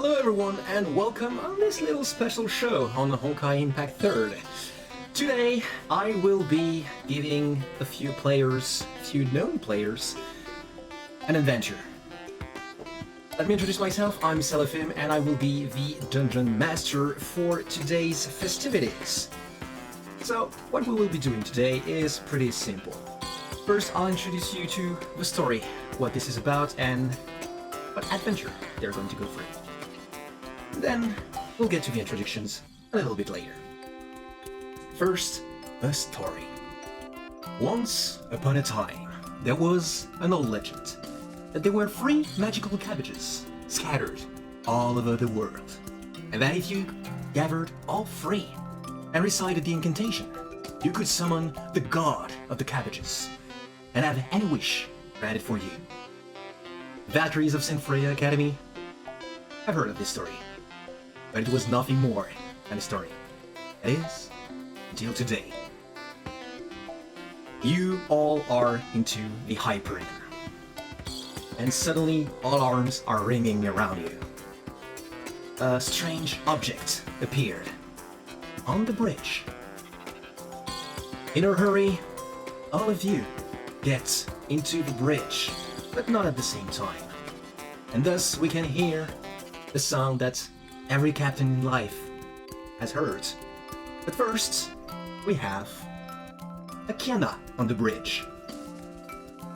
Hello everyone and welcome on this little special show on the Honkai Impact 3rd. Today I will be giving a few known players, an adventure. Let me introduce myself, I'm Seraphim and I will be the Dungeon Master for today's festivities. So what we will be doing today is pretty simple. First I'll introduce you to the story, what this is about and what adventure they're going to go through. Then we'll get to the introductions a little bit later. First, a story. Once upon a time, there was an old legend that there were 3 magical cabbages scattered all over the world, and that if you gathered all 3 and recited the incantation, you could summon the god of the cabbages and have any wish granted for you. Valkyries of St. Freya Academy have heard of this story, but it was nothing more than a story. That is, until today. You all are into the Hyperion, and suddenly all alarms are ringing around you. A strange object appeared on the bridge. In a hurry, all of you get into the bridge, but not at the same time. And thus we can hear the sound that every captain in life has heard. But first, we have a Kiana on the bridge.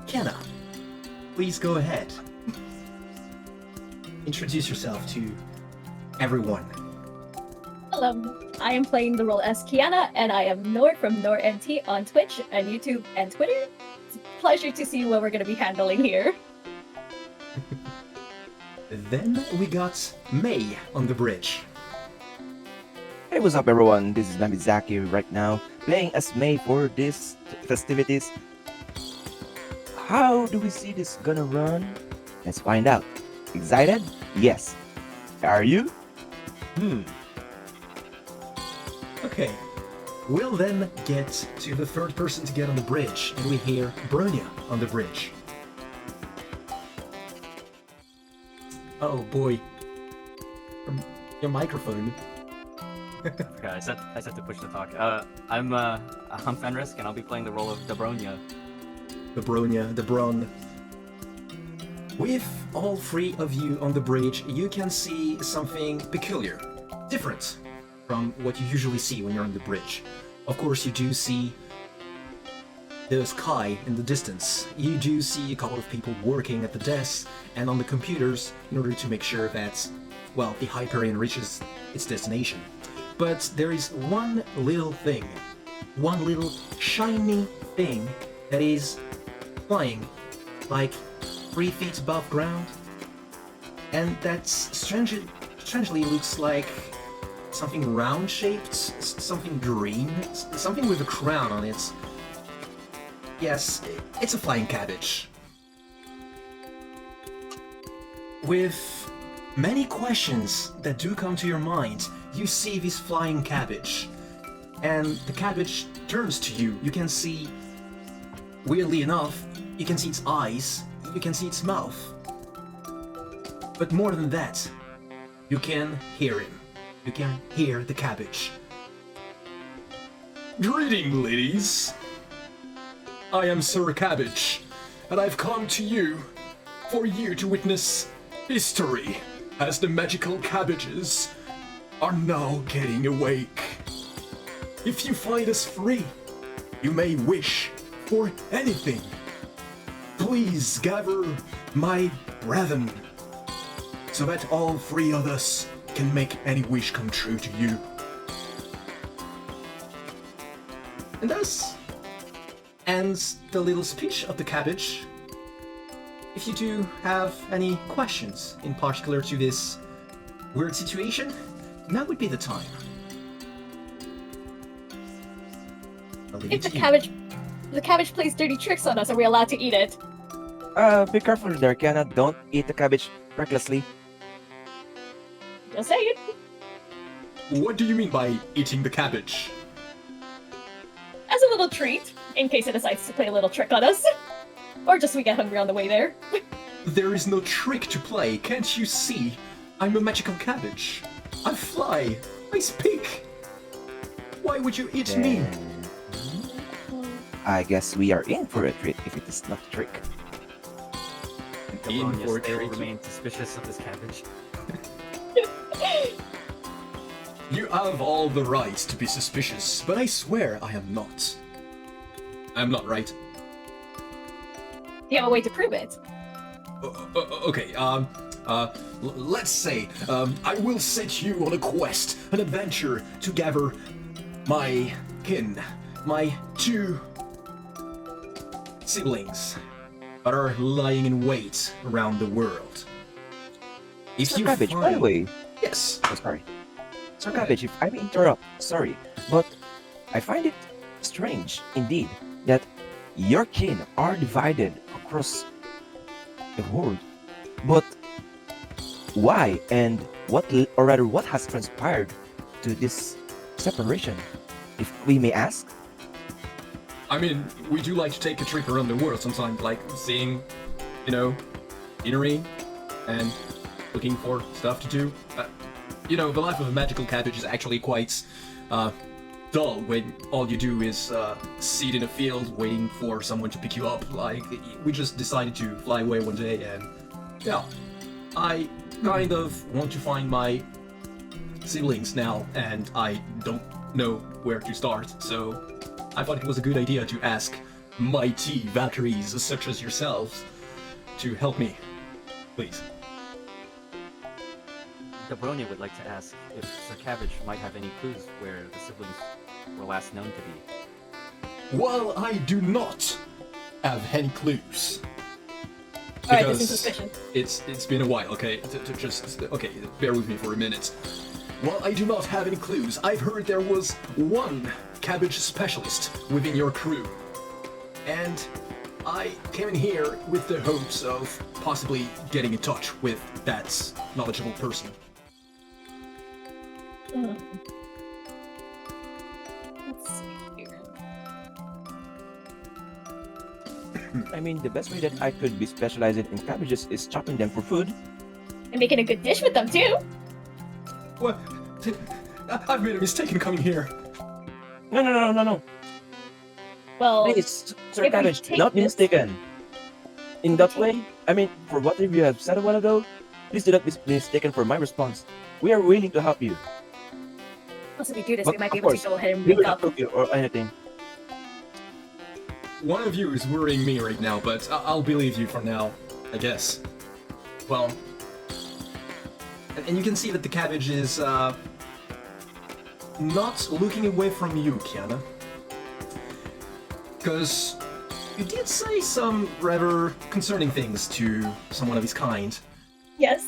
Kiana, please go ahead. Introduce yourself to everyone. Hello, I am playing the role as Kiana, and I am Nor from NorNT on Twitch and YouTube and Twitter. It's a pleasure to see what we're going to be handling here. Then we got May on the bridge. Hey, what's up everyone? This is Namizaki right now, playing as May for these festivities. How do we see this gonna run? Let's find out. Excited? Yes. Are you? Okay, we'll then get to the third person to get on the bridge, and we hear Bronya on the bridge. Oh boy. Your microphone. Okay, I set to push the talk. I'm Fenrisk, and I'll be playing the role of Dabronia. The Bron. With all 3 of you on the bridge, you can see something peculiar, different from what you usually see when you're on the bridge. Of course, you do see the sky in the distance. You do see a couple of people working at the desks and on the computers in order to make sure that, well, the Hyperion reaches its destination. But there is one little thing, one little shiny thing that is flying like 3 feet above ground, and that strangely looks like something round-shaped, something green, something with a crown on it. Yes, it's a flying cabbage. With many questions that do come to your mind, you see this flying cabbage, and the cabbage turns to you. You can see, weirdly enough, you can see its eyes, you can see its mouth. But more than that, you can hear him. You can hear the cabbage. Greeting, ladies. I am Sir Cabbage, and I've come to you for you to witness history, as the magical cabbages are now getting awake. If you find us free, you may wish for anything. Please gather my brethren, so that all 3 of us can make any wish come true to you. And thus ends the little speech of the cabbage. If you do have any questions in particular to this weird situation, now would be the time. If the cabbage plays dirty tricks on us, are we allowed to eat it? Be careful there, Kiana. Don't eat the cabbage recklessly. Just saying. What do you mean by eating the cabbage? As a little treat, in case it decides to play a little trick on us. Or just we get hungry on the way there. There is no trick to play, can't you see? I'm a magical cabbage. I fly. I speak. Why would you eat me? Then I guess we are in for a treat if it is not a trick. In Cabronia for a still treat. remain suspicious of this cabbage. You have all the right to be suspicious, but I swear I am not. I'm not right. Do you have a way to prove it? Okay, let's say, I will set you on a quest, an adventure to gather my kin, my 2 siblings that are lying in wait around the world. If Sir you Cabbage, by the find... way. Yes. Oh, sorry. Sir Cabbage, if I may interrupt, sorry, but I find it strange, indeed, that your kin are divided across the world. But why and or rather, what has transpired to this separation, if we may ask? I mean, we do like to take a trip around the world sometimes, like seeing, scenery and looking for stuff to do. The life of a magical cabbage is actually quite dull when all you do is sit in a field waiting for someone to pick you up. Like, we just decided to fly away one day, and yeah, I kind of want to find my siblings now, and I don't know where to start, so I thought it was a good idea to ask mighty Valkyries such as yourselves to help me. Please. Dabronia would like to ask if Sir Cabbage might have any clues where the siblings were last known to be. Well, I do not have any clues. Alright, this is suspicion. It's been a while, okay? Okay, bear with me for a minute. Well, I do not have any clues. I've heard there was one cabbage specialist within your crew. And I came in here with the hopes of possibly getting in touch with that knowledgeable person. Let's see here. I mean, the best way that I could be specializing in cabbages is chopping them for food. And making a good dish with them too. What? I've made a mistake in coming here. No. Well, Please, Sir if we Cabbage, do take not be this- mistaken. In that way, I mean, for whatever you have said a while ago, please do not be mistaken for my response. We are willing to help you. once we do this, But we might be of able course, to go ahead and We make will not up. cook you or anything. One of you is worrying me right now, but I'll believe you for now, I guess. Well, and you can see that the cabbage is not looking away from you, Kiana. Because you did say some rather concerning things to someone of his kind. Yes.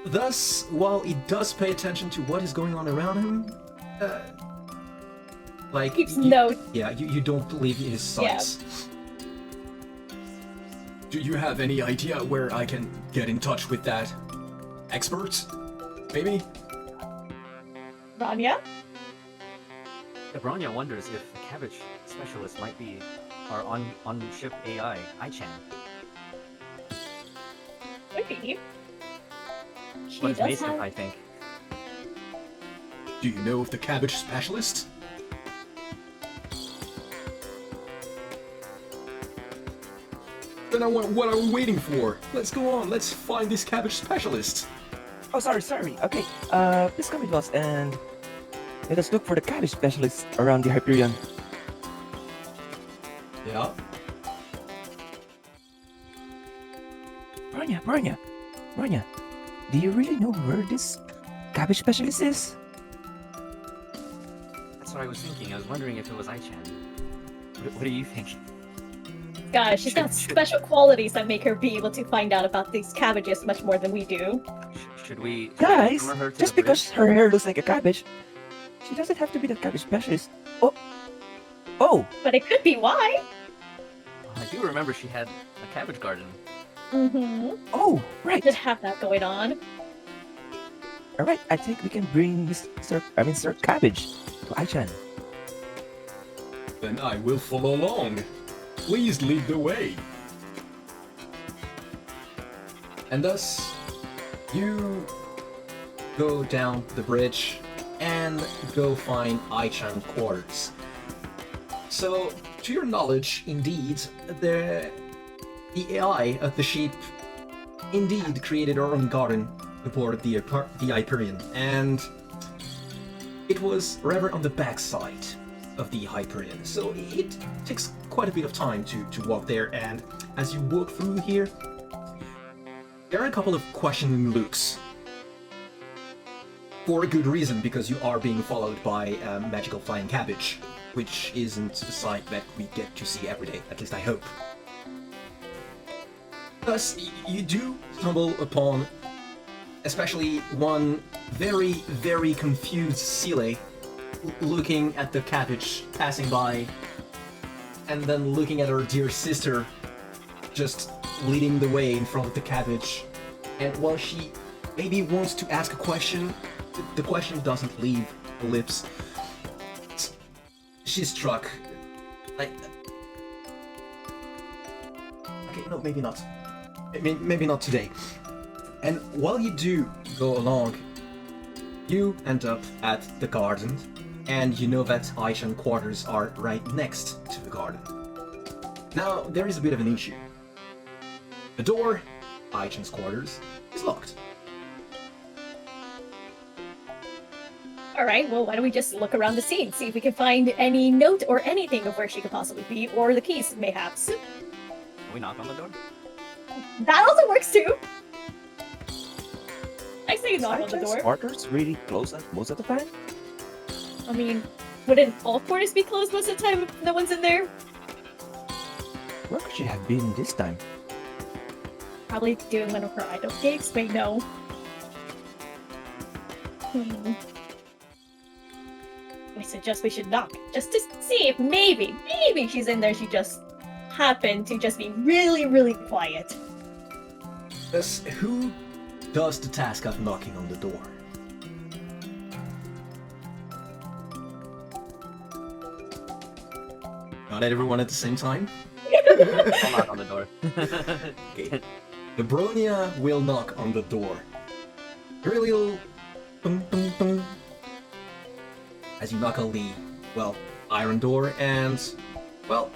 Thus, while he does pay attention to what is going on around him, like... Keeps you- note. Yeah, you don't believe his sights. Do you have any idea where I can get in touch with that expert? Maybe? Rania? Dabronia wonders if the cabbage specialist might be our on-ship AI, Ichan. Could be. She But it's does Mason, have... I think. Do you know of the cabbage specialist? Then what are we waiting for? Let's go on, let's find this cabbage specialist. Oh, sorry. Okay, please come with us and let us look for the cabbage specialist around the Hyperion. Yeah? Bronya, do you really know where this cabbage specialist is? That's what I was thinking. I was wondering if it was Ichan. What do you think? Gosh, she's got special qualities that make her be able to find out about these cabbages much more than we do. Should we Guys, lure her to just the because bridge? her hair looks like a cabbage, she doesn't have to be the cabbage specialist. Oh, But it could be why. I do remember she had a cabbage garden. Mm-hmm. right. Did have that going on. All right, I think we can bring Sir Cabbage to Aichan. Then I will follow along. Please lead the way. And thus, You go down the bridge and go find Aichan quarters. So, to your knowledge, indeed, the AI of the sheep indeed created her own garden aboard the Hyperion, and it was rather on the backside of the Hyperion, so it takes quite a bit of time to walk there, and as you walk through here, there are a couple of questioning looks. For a good reason, because you are being followed by a magical flying cabbage, which isn't a sight that we get to see every day, at least I hope. Thus, you do stumble upon especially one very, very confused Sile looking at the cabbage passing by, and then looking at her dear sister just leading the way in front of the cabbage. And while she maybe wants to ask a question, the question doesn't leave her lips. She's struck. Okay, no, maybe not. Maybe not today. And while you do go along, you end up at the garden, and you know that Aichan quarters are right next to the garden. Now, there is a bit of an issue. The door, Aichan's quarters, is locked. Alright, well, why don't we just look around the scene, see if we can find any note or anything of where she could possibly be, or the keys, mayhaps. Can we knock on the door? That also works too! I say knock on the door. Quarters really close most of the time? I mean, wouldn't all quarters be closed most of the time if no one's in there? Where could she have been this time? Probably doing one of her idol gigs, wait, no. I suggest we should knock, just to see if maybe she's in there. She just happened to just be really, really quiet. Thus, who does the task of knocking on the door? Not everyone at the same time? I'll knock on the door. Okay. The Bronia will knock on the door. A really little boom, boom, boom. As you knock on the, well, iron door, and, well,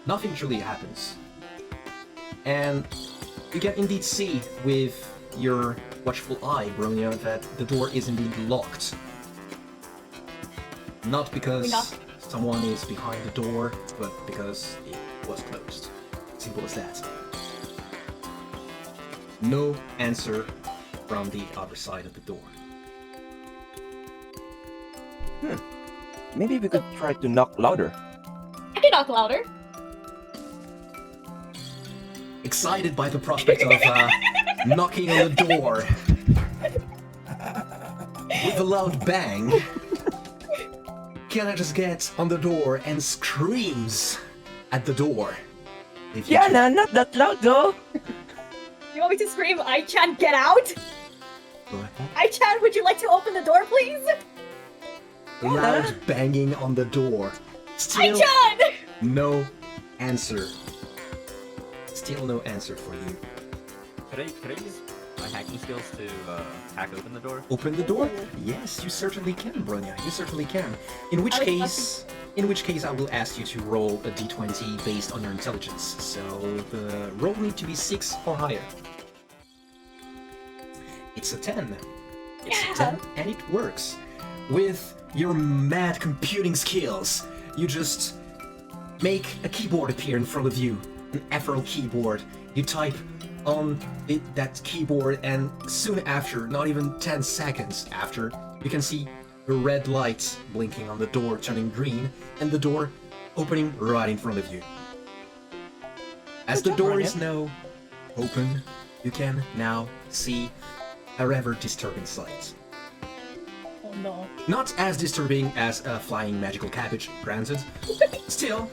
nothing truly happens. And you can indeed see with your watchful eye, Bronia, that the door is indeed locked. Not because someone is behind the door, but because it was closed. Simple as that. No answer from the other side of the door. Maybe we could try to knock louder. I can knock louder. Excited by the prospect of knocking on the door with a loud bang, Kiana just gets on the door and screams at the door. Yana, not that loud though! You want me to scream, Aichan, get out? Go ahead. Aichan, would you like to open the door, please? Loud banging on the door. Still Aichan! no answer. Still no answer for you. Could I use my hacking skills to hack open the door? Open the door? Yes, you certainly can, Bronya. You certainly can. In which case, I will ask you to roll a d20 based on your intelligence. So the roll need to be 6 or higher. It's a 10. It's a 10, and it works. With your mad computing skills, you just make a keyboard appear in front of you, an ethereal keyboard. You type on that keyboard, and soon after, not even 10 seconds after, you can see a red light blinking on the door turning green, and the door opening right in front of you. As the door is now open, you can now see a rather disturbing sight. Oh no. Not as disturbing as a flying magical cabbage, granted. Still,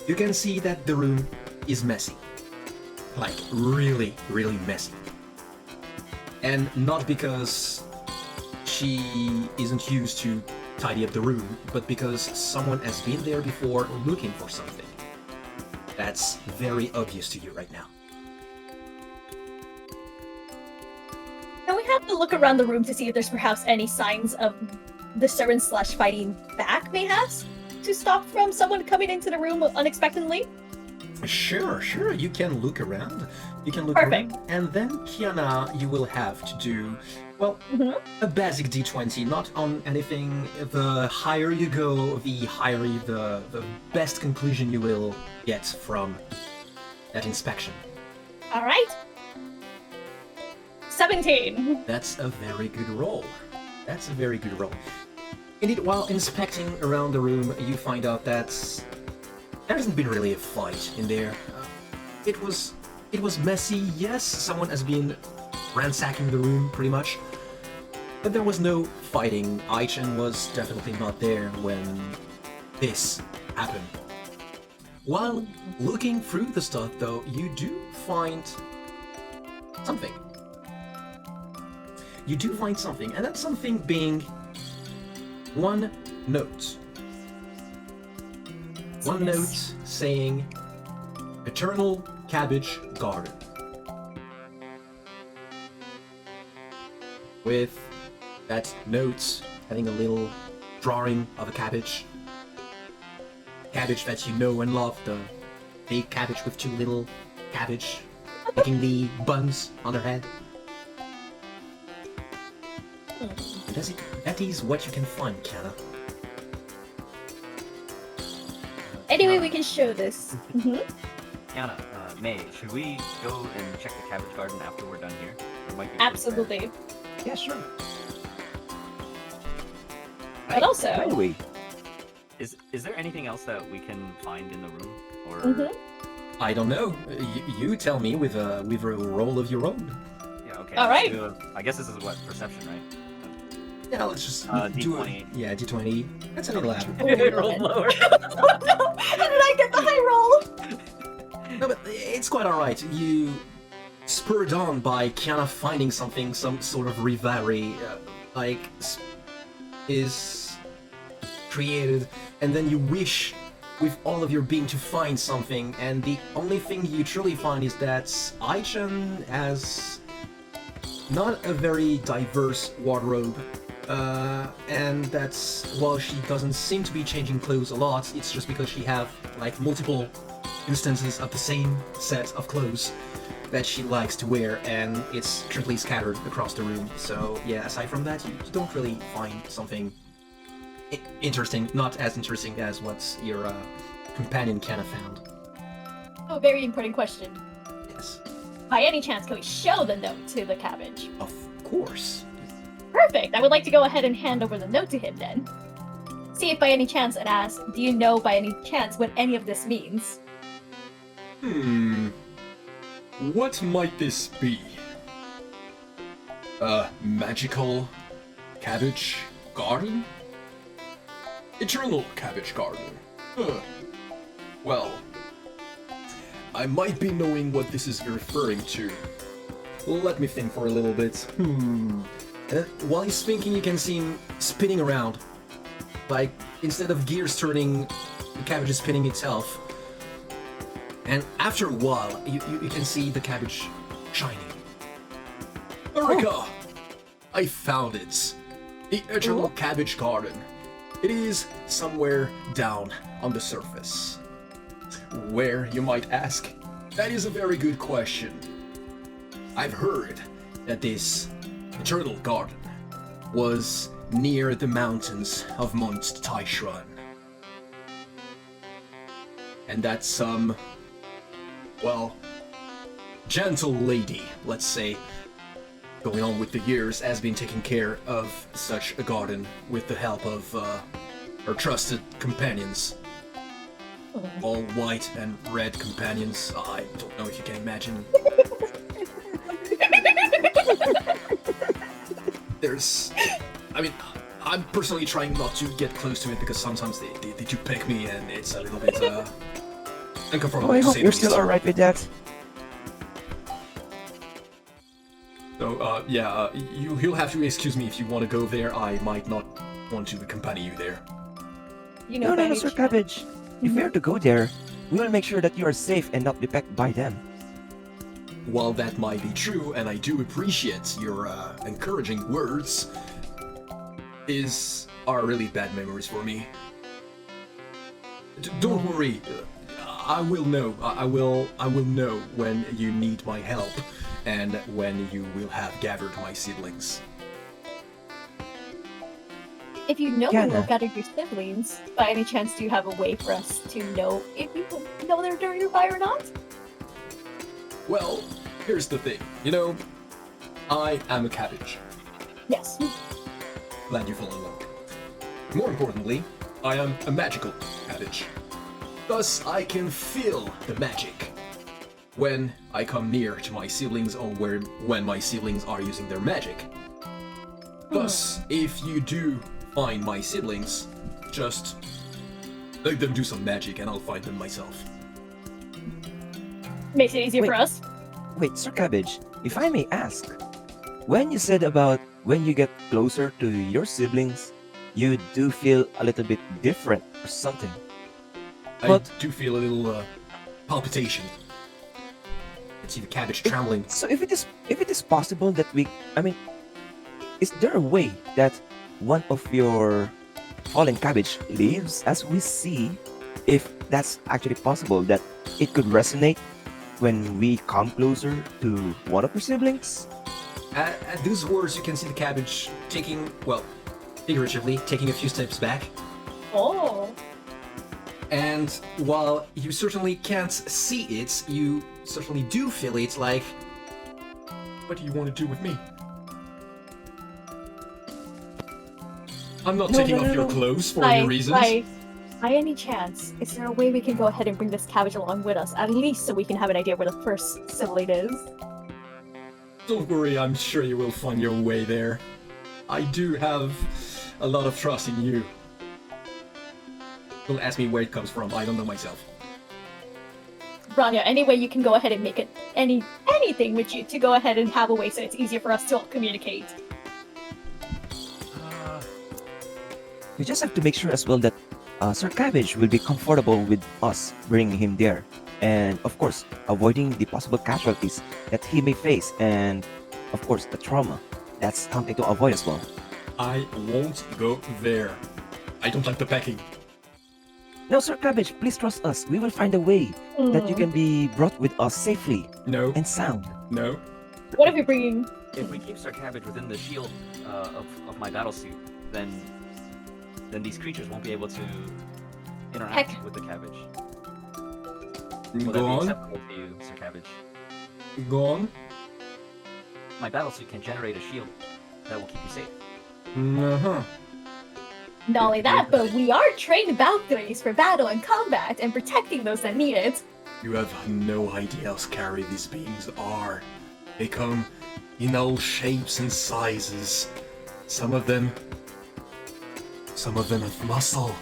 you can see that the room is messy. Like, really, really messy. And not because she isn't used to tidy up the room, but because someone has been there before looking for something. That's very obvious to you right now. look around the room to see if there's perhaps any signs of disturbance slash fighting back, perhaps, to stop from someone coming into the room unexpectedly. Sure. You can look around. Perfect. And then, Kiana, you will have to do, well, a basic d20, not on anything. The higher you go, the higher the best conclusion you will get from that inspection. All right. 17. That's a very good roll. Indeed, while inspecting around the room, you find out that there hasn't been really a fight in there. It was messy, yes. Someone has been ransacking the room, pretty much. But there was no fighting. Aichen was definitely not there when this happened. While looking through the stuff, though, you do find something. And that something being one note. One note saying, Eternal Cabbage Garden. With that note having a little drawing of a cabbage. Cabbage that you know and love, the big cabbage with two little cabbage making the buns on their head. That is what you can find, Kiana. Anyway, we can show this. Kiana, May, should we go and check the cabbage garden after we're done here? There might be Absolutely. Yeah, sure. But also, By the way, Is there anything else that we can find in the room? Or I don't know. You tell me with a roll of your own. yeah, okay. All right. I guess this is what perception, right? Yeah, let's just do D20. it. Yeah, D20. That's an 11. Roll lower. how did I get the high roll? No, but it's quite alright. You, spurred on by Kiana finding something, some sort of rivalry, is created, and then you wish with all of your being to find something, and the only thing you truly find is that Aichen has not a very diverse wardrobe, and that's, while she doesn't seem to be changing clothes a lot, it's just because she have like multiple instances of the same set of clothes that she likes to wear, and it's triply scattered across the room. So yeah, aside from that, you don't really find something interesting, not as interesting as what your companion Kiana found. Oh, very important question. Yes. By any chance, can we show the note to the cabbage? Of course. Perfect. I would like to go ahead and hand over the note to him then. See if by any chance it asks, do you know by any chance what any of this means? What might this be? A magical cabbage garden? Eternal cabbage garden. Well, I might be knowing what this is referring to. Let me think for a little bit. While he's thinking, you can see him spinning around. Like, instead of gears turning, the cabbage is spinning itself. And after a while, you can see the cabbage shining. Eureka! I found it. The Eternal Cabbage Garden. It is somewhere down on the surface. Where, you might ask? That is a very good question. I've heard that this Eternal Garden was near the mountains of Mont Taishrun. And that some, well, gentle lady, let's say, going on with the years, has been taking care of such a garden with the help of her trusted companions. All white and red companions. I don't know if you can imagine. I'm personally trying not to get close to it because sometimes they do peck me and it's a little bit uncomfortable. I to hope say the you're least. still alright with that. So, you'll have to excuse me if you want to go there. I might not want to accompany you there. You know, No, Sir Cabbage. If we are to go there, we will make sure that you are safe and not be pecked by them. while that might be true, and I do appreciate your encouraging words, are really bad memories for me. Don't worry, I will know. I will know when you need my help, and when you will have gathered my siblings. If you know Kiana. when you've gathered your siblings, by any chance do you have a way for us to know if you know they're during your fire or not? Well, here's the thing. You know, I am a cabbage. Yes. Glad you follow along. More importantly, I am a magical cabbage. Thus, I can feel the magic when I come near to my siblings or when my siblings are using their magic. Thus, if you do find my siblings, just let them do some magic and I'll find them myself. Makes it easier Wait. for us. Wait, Sir Cabbage, if I may ask, when you said about when you get closer to your siblings, you do feel a little bit different or something. But- I do feel a little palpitation. I see the cabbage trembling. So if it is possible that is there a way that one of your fallen cabbage lives as we see? If that's actually possible, that it could resonate when we come closer to one of your siblings? At those words, you can see the cabbage taking, well, figuratively, taking a few steps back. Oh. And while you certainly can't see it, you certainly do feel it, like, what do you want to do with me? I'm not taking off your clothes for any reasons. By any chance, is there a way we can go ahead and bring this cabbage along with us, at least so we can have an idea where the first sibling is? Don't worry, I'm sure you will find your way there. I do have a lot of trust in you. Don't ask me where it comes from, I don't know myself. Rania, any way you can go ahead and make it anything with you to go ahead and have a way so it's easier for us to all communicate. We just have to make sure as well that Sir Cabbage will be comfortable with us bringing him there, and of course avoiding the possible casualties that he may face, and of course the trauma. That's something to avoid as well. I won't go there. I don't like the packing. No, Sir Cabbage, please trust us. We will find a way that you can be brought with us safely No, and sound. no. What if you're bringing... If we keep Sir Cabbage within the shield of my battlesuit, then these creatures won't be able to interact Heck. with the cabbage. Will that Go be on, acceptable to you, Sir Cabbage? go on. My battlesuit can generate a shield that will keep you safe. Uh-huh. Not only that, but we are trained Valkyries for battle and combat and protecting those that need it. You have no idea how scary these beings are. They come in all shapes and sizes. Some of them have muscle.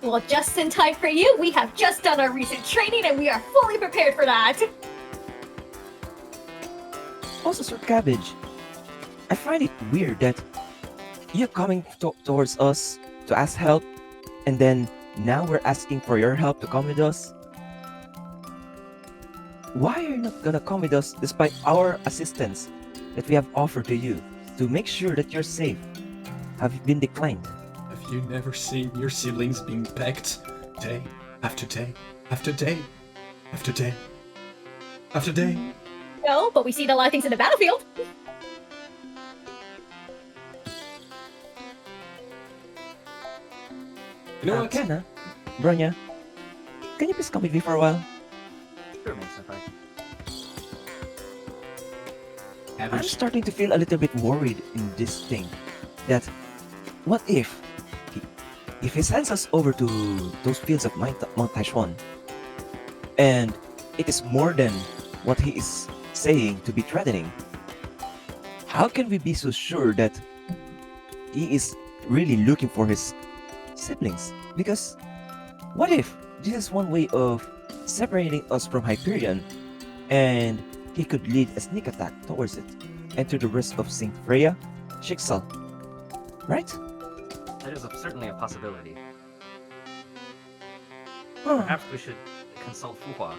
Well, just in time for you, we have just done our recent training and we are fully prepared for that. Also, Sir Cabbage, I find it weird that you're coming towards us to ask help, and then now we're asking for your help to come with us. Why are you not gonna come with us despite our assistance that we have offered to you to make sure that you're safe? Have you been declined? Have you never seen your siblings being pecked day after day after day after day after day? No, but we see a lot of things in the battlefield. You know what? Kenna, Bronya, can you please come with me for a while? Sure, Main Senpai. I'm Average. starting to feel a little bit worried in this thing. That what if he sends us over to those fields of Mount Taishuan, and it is more than what he is saying to be threatening? How can we be so sure that he is really looking for his siblings? Because what if this is one way of separating us from Hyperion, and he could lead a sneak attack towards it and to the rest of Saint Freya, Shixal, right? That is certainly a possibility. Huh. Perhaps we should consult Fuhua.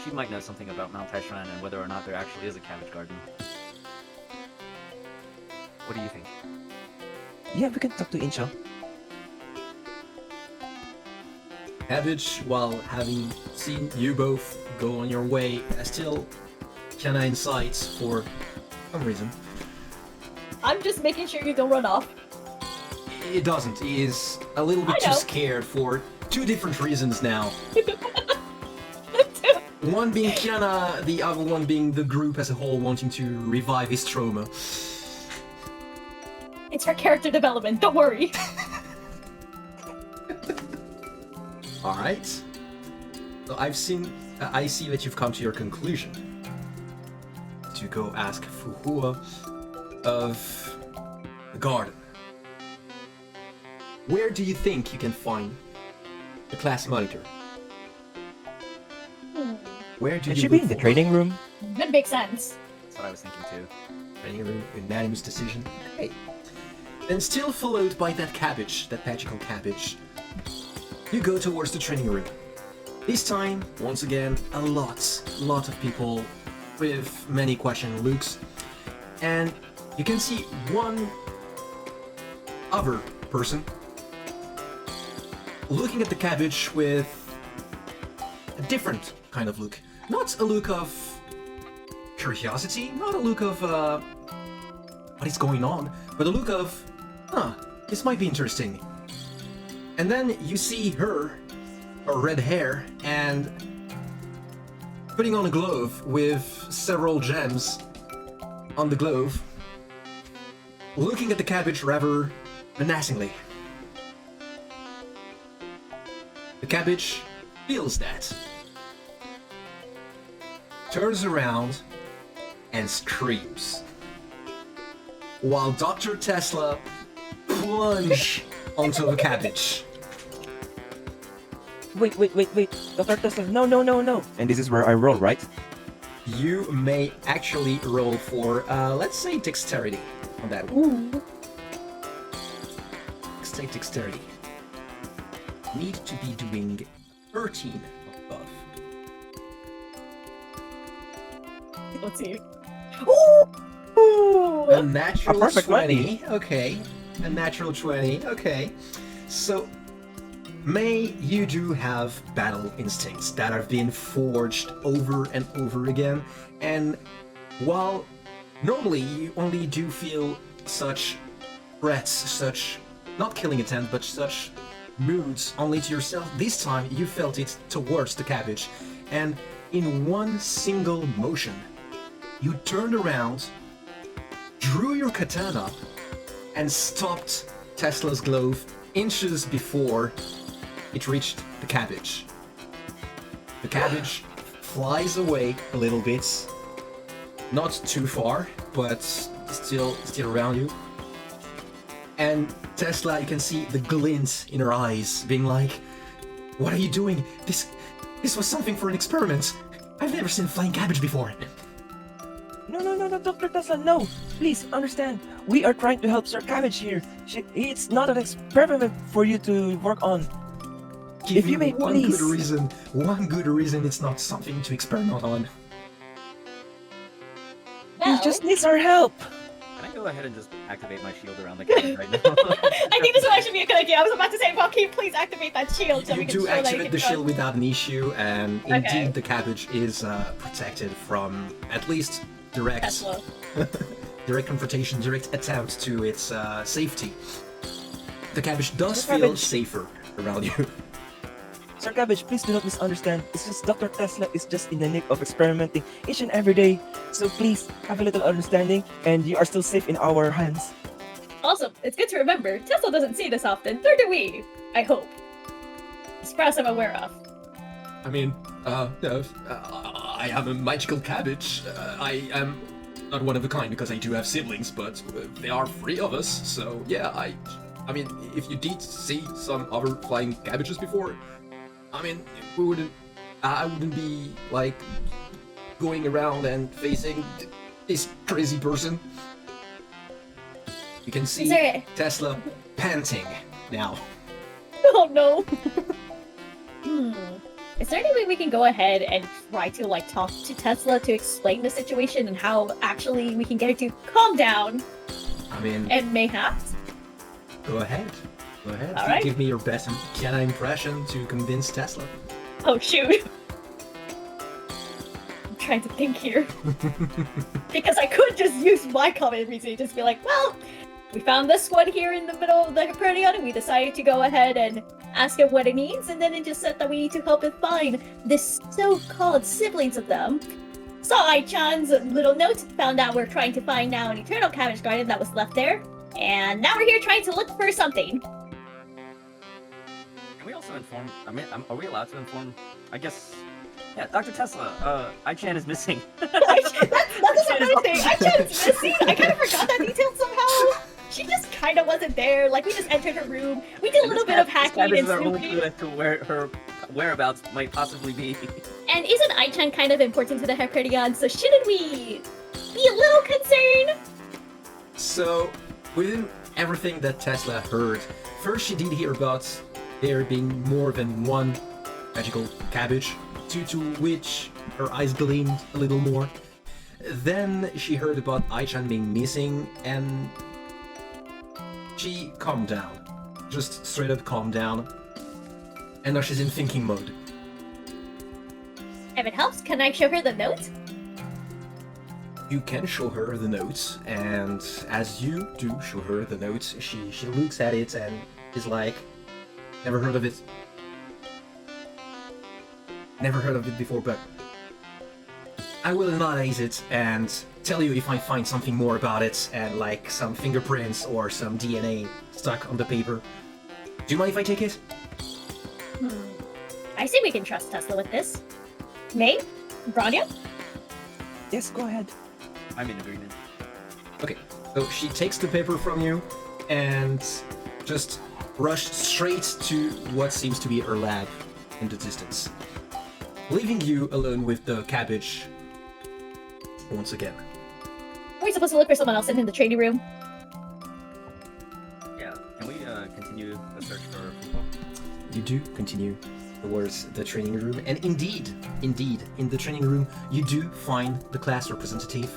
she might know something about Mount Taishan and whether or not there actually is a cabbage garden. What do you think? Yeah, we can talk to Incha. Cabbage, while having seen you both go on your way, still canine sights for some reason. I'm just making sure you don't run off. It doesn't. He is a little bit I too know. scared for two different reasons now. One being Kiana, the other one being the group as a whole wanting to revive his trauma. It's her character development, don't worry. Alright. So I see that you've come to your conclusion. To go ask Fuhua of the garden. Where do you think you can find the class monitor? Where do It you should be look in the for? training room. That makes sense. That's what I was thinking too. Training room, unanimous decision. Okay. Then still followed by that cabbage, that magical cabbage. You go towards the training room. This time, once again, a lot of people with many question looks. And you can see one other person looking at the cabbage with a different kind of look. Not a look of curiosity, not a look of what is going on, but a look of, this might be interesting. And then you see her red hair and putting on a glove with several gems on the glove, looking at the cabbage rather menacingly. The cabbage feels that, turns around and screams, while Dr. Tesla plunge onto the cabbage. Wait. Dr. Tesla, no. And this is where I roll, right? You may actually roll for, let's say, dexterity on that one. Ooh. Let's say dexterity. Need to be doing 13 above. Let's see. Ooh! A natural A perfect 20. Okay. A natural 20. Okay. So, May, you do have battle instincts that have been forged over and over again. And while normally you only do feel such threats, such, not killing intent, but such moods only to yourself, this time you felt it towards the cabbage. And in one single motion, you turned around, drew your katana, and stopped Tesla's glove inches before it reached the cabbage. The cabbage flies away a little bit, not too far, but still around you. And Tesla, you can see the glint in her eyes, being like, "What are you doing? This was something for an experiment. I've never seen a flying cabbage before." No, Dr. Tesla, no. Please understand. We are trying to help Sir Cabbage here. It's not an experiment for you to work on. Give If you me may, one please. good reason it's not something to experiment on. He Well, just needs our help. Can I go ahead and just activate my shield around the cabbage right now? I think this would actually be a good idea. I was about to say, well, can you please activate that shield so You we can do show that you activate can the run? shield without an issue, and Okay. indeed the cabbage is protected from at least direct Tesla. direct confrontation, direct attempt to its safety. The cabbage does Sir feel Cabbage. safer around you. Sir Cabbage, please do not misunderstand. It's just Dr. Tesla is just in the nick of experimenting each and every day. So please have a little understanding, and you are still safe in our hands. Also, it's good to remember, Tesla doesn't see this often, nor do we. I hope. As far as I'm aware of. I mean, I am a magical cabbage. I am not one of a kind because I do have siblings, but there are 3 of us, so yeah, I mean, if you did see some other flying cabbages before, I mean, I wouldn't be, like, going around and facing this crazy person. You can see Is there- Tesla panting now. Oh no. Is there any way we can go ahead and try to like talk to Tesla to explain the situation and how actually we can get her to calm down? I mean, And mayhaps. go ahead. Go ahead. All right. Give me your best Kiana impression to convince Tesla. Oh shoot. I'm trying to think here. Because I could just use my comment reason, just be like, well, we found this one here in the middle of the Hyperion, and we decided to go ahead and ask it what it needs, and then it just said that we need to help it find this so-called siblings of them. Saw Ai-chan's little note, found out we're trying to find now an eternal cabbage garden that was left there, and now we're here trying to look for something. Can we also inform? I mean, are we allowed to inform? I guess. Yeah, Dr. Tesla. Ai-chan is missing. That's another thing. Ai-chan is missing. I kind of forgot that detail somehow. She just kind of wasn't there. Like, we just entered her room. We did a little bit of hacking and This is our only clue snooping. as to where her whereabouts might possibly be. And isn't Ai-chan kind of important to the Hyperion, so shouldn't we be a little concerned? So, within everything that Tesla heard, first she did hear about there being more than one magical cabbage, due to which her eyes gleamed a little more. Then she heard about Ai-chan being missing, and she calmed down. Just straight up calmed down. And now she's in thinking mode. If it helps, can I show her the note? You can show her the notes, and as you do show her the notes, she looks at it and is like, never heard of it. Never heard of it before, but I will analyze it and tell you if I find something more about it, and like some fingerprints or some DNA stuck on the paper. Do you mind if I take it? I see we can trust Tesla with this. May? Branya? Yes, go ahead. I'm in agreement. Okay, so she takes the paper from you and just rushed straight to what seems to be her lab in the distance, leaving you alone with the cabbage once again. Are we supposed to look for someone else in the training room? Yeah. Can we continue the search for people? You do continue towards the training room, and indeed, in the training room, you do find the class representative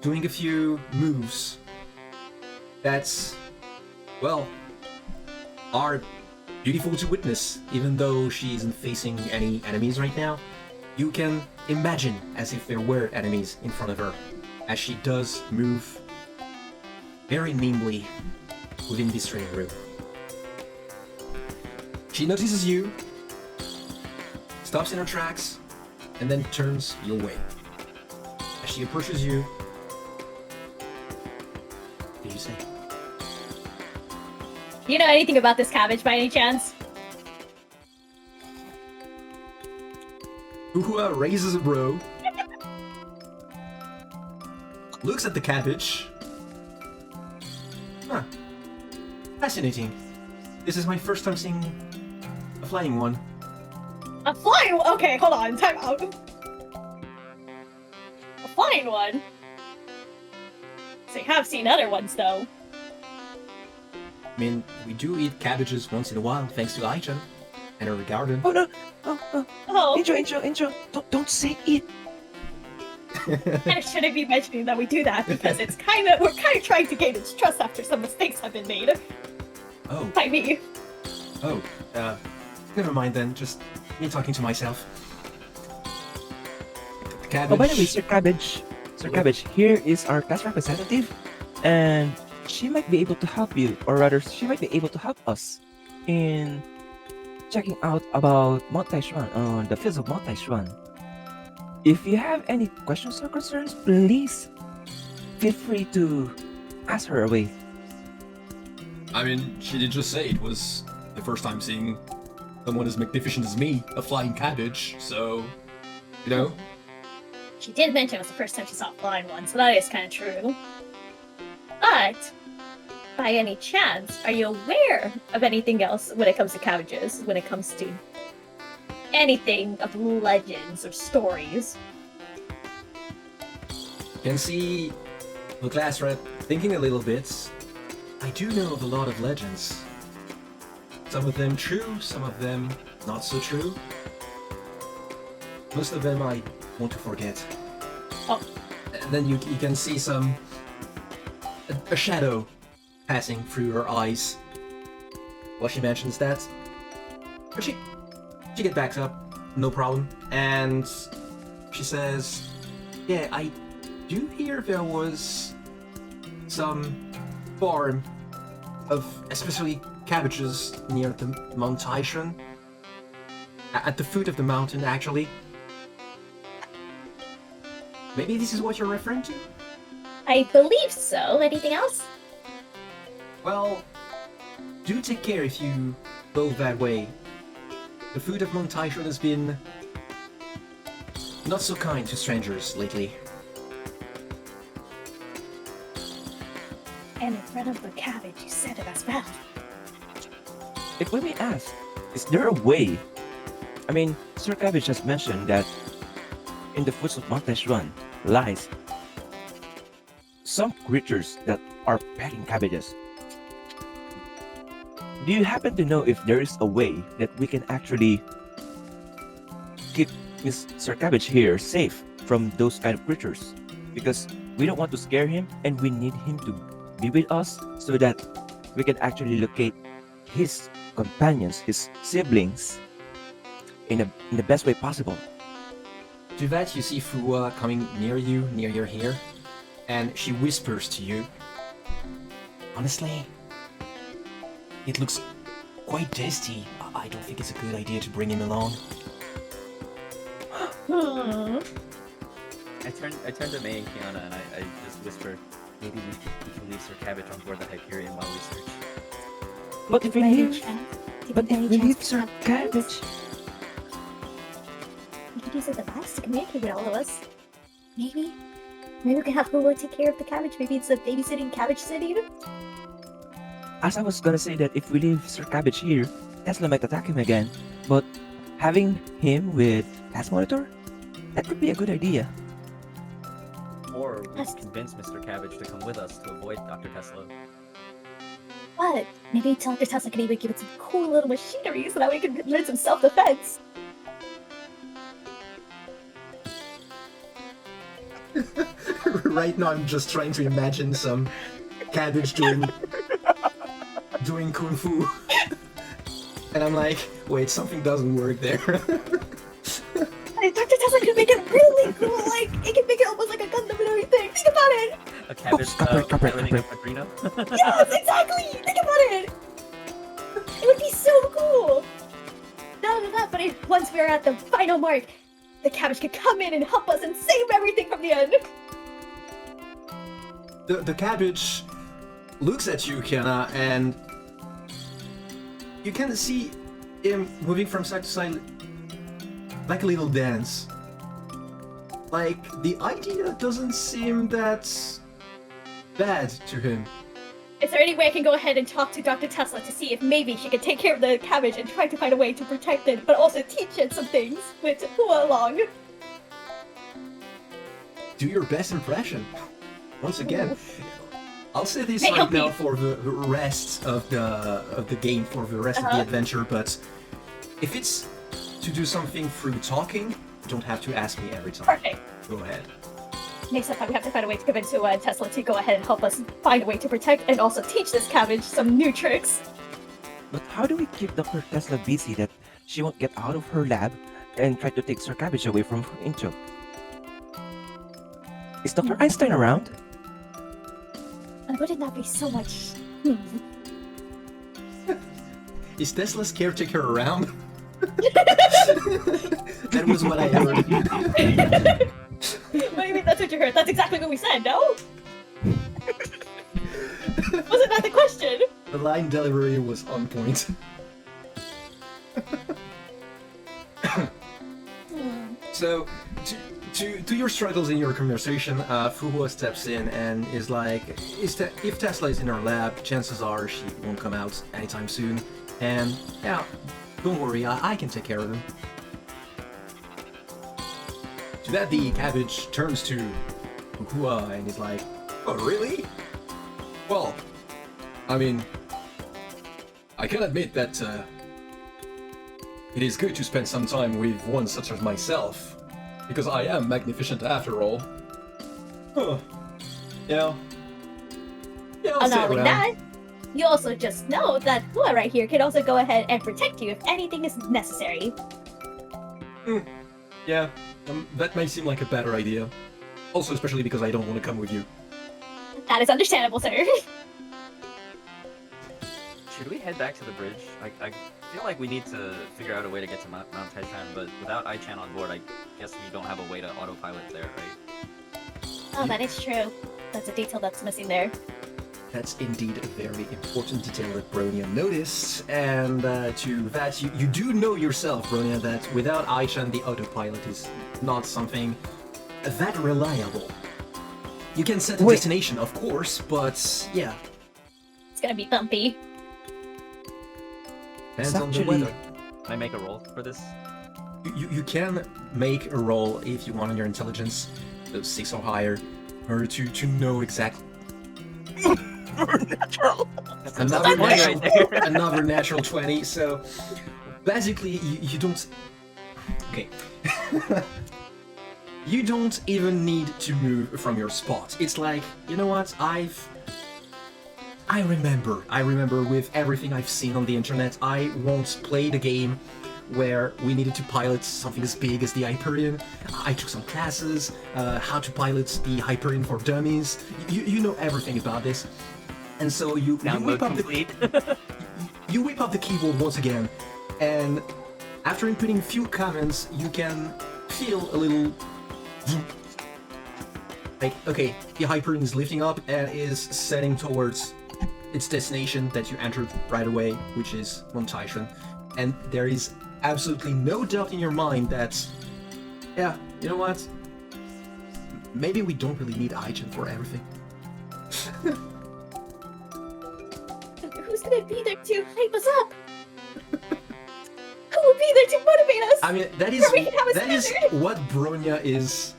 doing a few moves that's, well, are beautiful to witness, even though she isn't facing any enemies right now. You can imagine as if there were enemies in front of her, as she does move very nimbly within this training room. She notices you, stops in her tracks, and then turns your way. As she approaches you, what do you say? Do you know anything about this cabbage by any chance? Uhua raises a brow, looks at the cabbage. Huh. Fascinating. This is my first time seeing a flying one. A flying one? Okay, hold on, time out. A flying one? So you have seen other ones, though. I mean, we do eat cabbages once in a while, thanks to Ai-chan and her garden. Oh no! Oh, Oh, Angel! Don't say it. I shouldn't be mentioning that we do that because we're kind of trying to gain its trust after some mistakes have been made. Oh, By me. oh, never mind then, just me talking to myself. The cabbage. Oh, by the way, Sir Cabbage, here is our class representative, and she might be able to help you, or rather, she might be able to help us in checking out about Mount Taishuan, the fields of Mount Taishuan. If you have any questions or concerns, please feel free to ask her away. I mean, she did just say it was the first time seeing someone as magnificent as me, a flying cabbage, so, you know. She did mention it was the first time she saw a flying one, so that is kind of true. But, by any chance, are you aware of anything else when it comes to cabbages, when it comes to anything of legends or stories? Can see the class rep thinking a little bit. I do know of a lot of legends. Some of them true, some of them not so true. Most of them I want to forget. Oh. And then you can see a shadow passing through her eyes while she mentions that. But she gets back up, no problem, and she says, "Yeah, I do hear there was some farm of especially cabbages near the Mount Taishan, at the foot of the mountain, actually. Maybe this is what you're referring to?" I believe so. Anything else? Well, do take care if you go that way. The food of Mount Taishan has been not so kind to strangers lately. And in front of the cabbage, you said it as well. If we may ask, is there a way? I mean, Sir Cabbage has mentioned that in the foots of Mount Taishan lies some creatures that are pecking cabbages. Do you happen to know if there is a way that we can actually keep Miss Sir Cabbage here safe from those kind of creatures? Because we don't want to scare him and we need him to be with us so that we can actually locate his companions, his siblings in the best way possible. To that, you see Fua coming near you, near your hair, and she whispers to you, "Honestly, it looks quite tasty. I don't think it's a good idea to bring him along." I turn to May and Kiana and I just whisper, maybe we can leave Sir Cabbage on board the Hyperion while we search. But if we leave Sir Cabbage, we could use a device to communicate with all of us. Maybe we can have Hula take care of the cabbage. Maybe it's a babysitting cabbage sitting. as I was gonna say that if we leave Sir Cabbage here, Tesla might attack him again. But having him with Task Monitor, that could be a good idea. Or we can convince Mr. Cabbage to come with us to avoid Dr. Tesla. But maybe Dr. Tesla can even give it some cool little machinery so that we can learn some self-defense. Right now, I'm just trying to imagine some cabbage doing kung fu, and I'm like, wait, something doesn't work there. Dr. Tesla could make it really cool. Like it can make it almost like a Gundam and everything. Think about it. A cabbage piloting a Padrino? Yes, exactly. Think about it. It would be so cool. Not only that, but once we're at the final mark, the cabbage could come in and help us and save everything from the end. The cabbage looks at you, Kiana, and you can see him moving from side to side like a little dance. Like, the idea doesn't seem that bad to him. Is there any way I can go ahead and talk to Dr. Tesla to see if maybe she could take care of the cabbage and try to find a way to protect it, but also teach it some things with Hua along? Do your best impression. Once again, I'll say this Hey, right help now me. for the rest of the game, for the rest of the adventure, but if it's to do something through talking, you don't have to ask me every time. Perfect. Go ahead. Next up, we have to find a way to convince Tesla to go ahead and help us find a way to protect and also teach this cabbage some new tricks. But how do we keep Dr. Tesla busy that she won't get out of her lab and try to take Sir Cabbage away from Intro? Is Dr. Einstein around? Wouldn't that be so much? Is Tesla's caretaker around? That was what I heard. What do you mean that's what you heard? That's exactly what we said, no? Wasn't that the question? The line delivery was on point. So, to your struggles in your conversation, Fuhua steps in and is like, if Tesla is in her lab, chances are she won't come out anytime soon. And yeah, don't worry, I can take care of him. To that, the cabbage turns to Fuhua and is like, "Oh, really? Well, I mean, I can admit that it is good to spend some time with one such as myself, because I am magnificent after all. Huh. Yeah. Yeah, I'll And stay not only around. that, you also just know that Hua right here can also go ahead and protect you if anything is necessary. Yeah, that may seem like a better idea. Also, especially because I don't want to come with you. That is understandable, sir. Should we head back to the bridge? I feel like we need to figure out a way to get to Mount Taishan, but without Aichan on board, I guess we don't have a way to autopilot there, right? Oh, that is true. That's a detail that's missing there. That's indeed a very important detail that Bronia noticed, and to that, you do know yourself, Bronia, that without Aishan, the autopilot is not something that reliable. You can set a Wait. destination, of course, but yeah, It's gonna be bumpy. depends on the actually- weather. Can I make a roll for this? You can make a roll if you want on your intelligence, 6 or higher, in order to know exactly. That's Another 20 natural, right there. another natural 20. So basically, you don't. Okay. You don't even need to move from your spot. It's like, you know what? I remember with everything I've seen on the internet. I once played a game where we needed to pilot something as big as the Hyperion. I took some classes, how to pilot the Hyperion for dummies. You know everything about this. And so you Download whip up complete. you whip up the keyboard once again, and after inputting a few commands, you can feel a little like, okay, the Hyperion is lifting up and is setting towards its destination that you entered right away, which is Mount Taishan. And there is absolutely no doubt in your mind that, yeah, you know what? Maybe we don't really need Aichan for everything. Who's gonna be there to hype us up? Who will be there to motivate us? I mean, that is Where we can have a that is standard. what Bronya is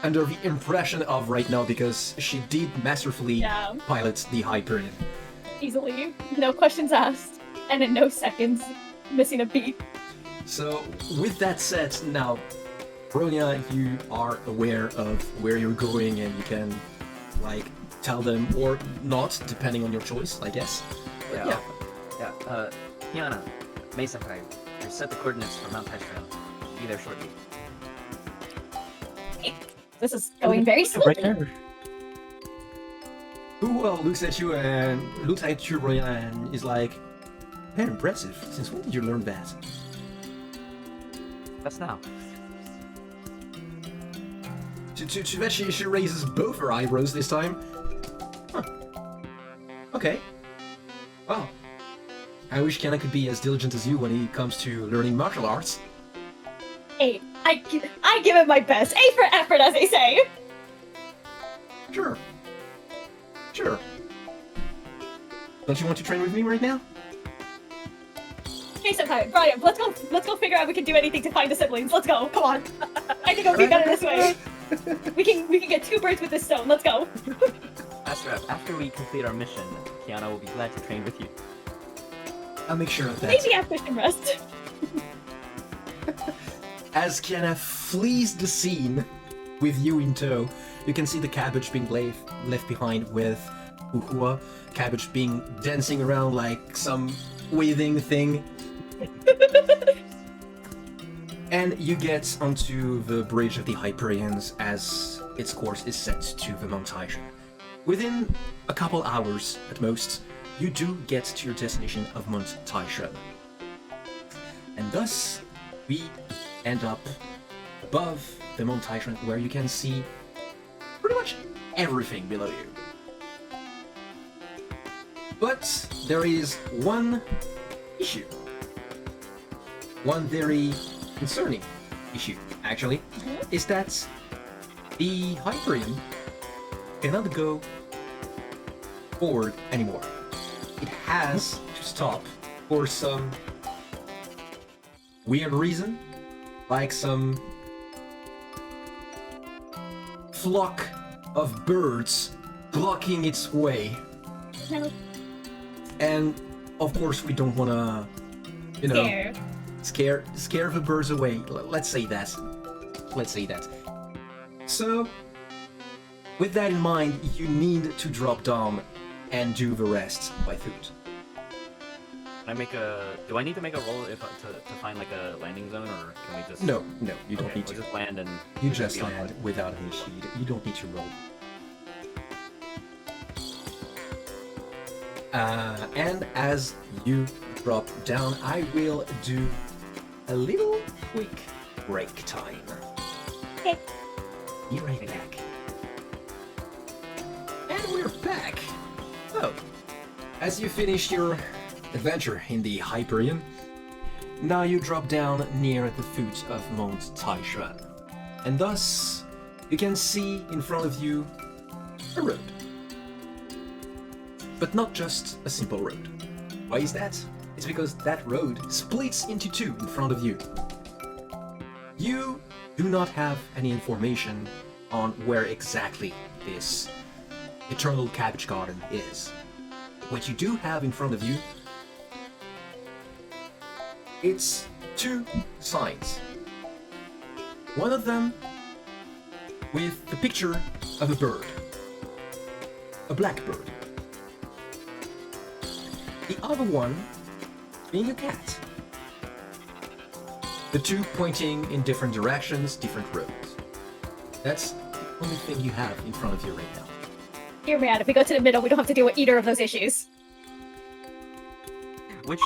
under the impression of right now, because she did masterfully Yeah. pilot the Hyperion. Easily, no questions asked, and in no seconds, missing a beat. So, with that said, now, Bronya, you are aware of where you're going, and you can, like, tell them or not, depending on your choice, I guess. But yeah. Yeah. Kiana, Mei-senpai, you set the coordinates for Mount Taishan. Be there shortly. This is going very Right smoothly. there. Who looks at you, Bronya, and is like, very impressive. Since when did you learn that? That's now. To that, she raises both her eyebrows this time. Huh. Okay. Well, I wish Kiana could be as diligent as you when it comes to learning martial arts. Hey, I give it my best. A for effort, as they say. Sure. Sure. Don't you want to train with me right now? Hey, Senpai, Brian, let's go figure out if we can do anything to find the siblings. Let's go. Come on. I think it'll be better this way. We can get 2 birds with this stone. Let's go. After we complete our mission, Kiana will be glad to train with you. I'll make sure of that. Maybe after some rest. As Kiana flees the scene with you in tow, you can see the cabbage being left behind with Uhua. Cabbage being dancing around like some waving thing. And you get onto the bridge of the Hyperions as its course is set to the Mount Taishan. Within a couple hours at most, you do get to your destination of Mount Taishan. And thus, we end up above the Mount Taishan, where you can see pretty much everything below you. But there is one issue. One very concerning issue, actually, is that the Hyperion cannot go forward anymore. It has to stop for some weird reason, like some flock of birds blocking its way. No. And of course, we don't want to, you know, scare the birds away. Let's say that. Let's say that. So, with that in mind, you need to drop down and do the rest by foot. Do I need to make a roll to find like a landing zone, or can we just? No, you don't Okay, need we'll to. just land and. You just land without an issue. You don't need to roll. And as you drop down, I will do a little quick break time. Okay. Be right back. And we're back. Oh, as you finish your adventure in the Hyperion, now you drop down near the foot of Mount Taishan. And thus, you can see in front of you a road. But not just a simple road. Why is that? It's because that road splits into two in front of you. You do not have any information on where exactly this Eternal Cabbage Garden is. What you do have in front of you, it's two signs. One of them with the picture of a bird. A blackbird. The other one being a cat. The two pointing in different directions, different roads. That's the only thing you have in front of you right now. Hear me out. If we go to the middle, we don't have to deal with either of those issues.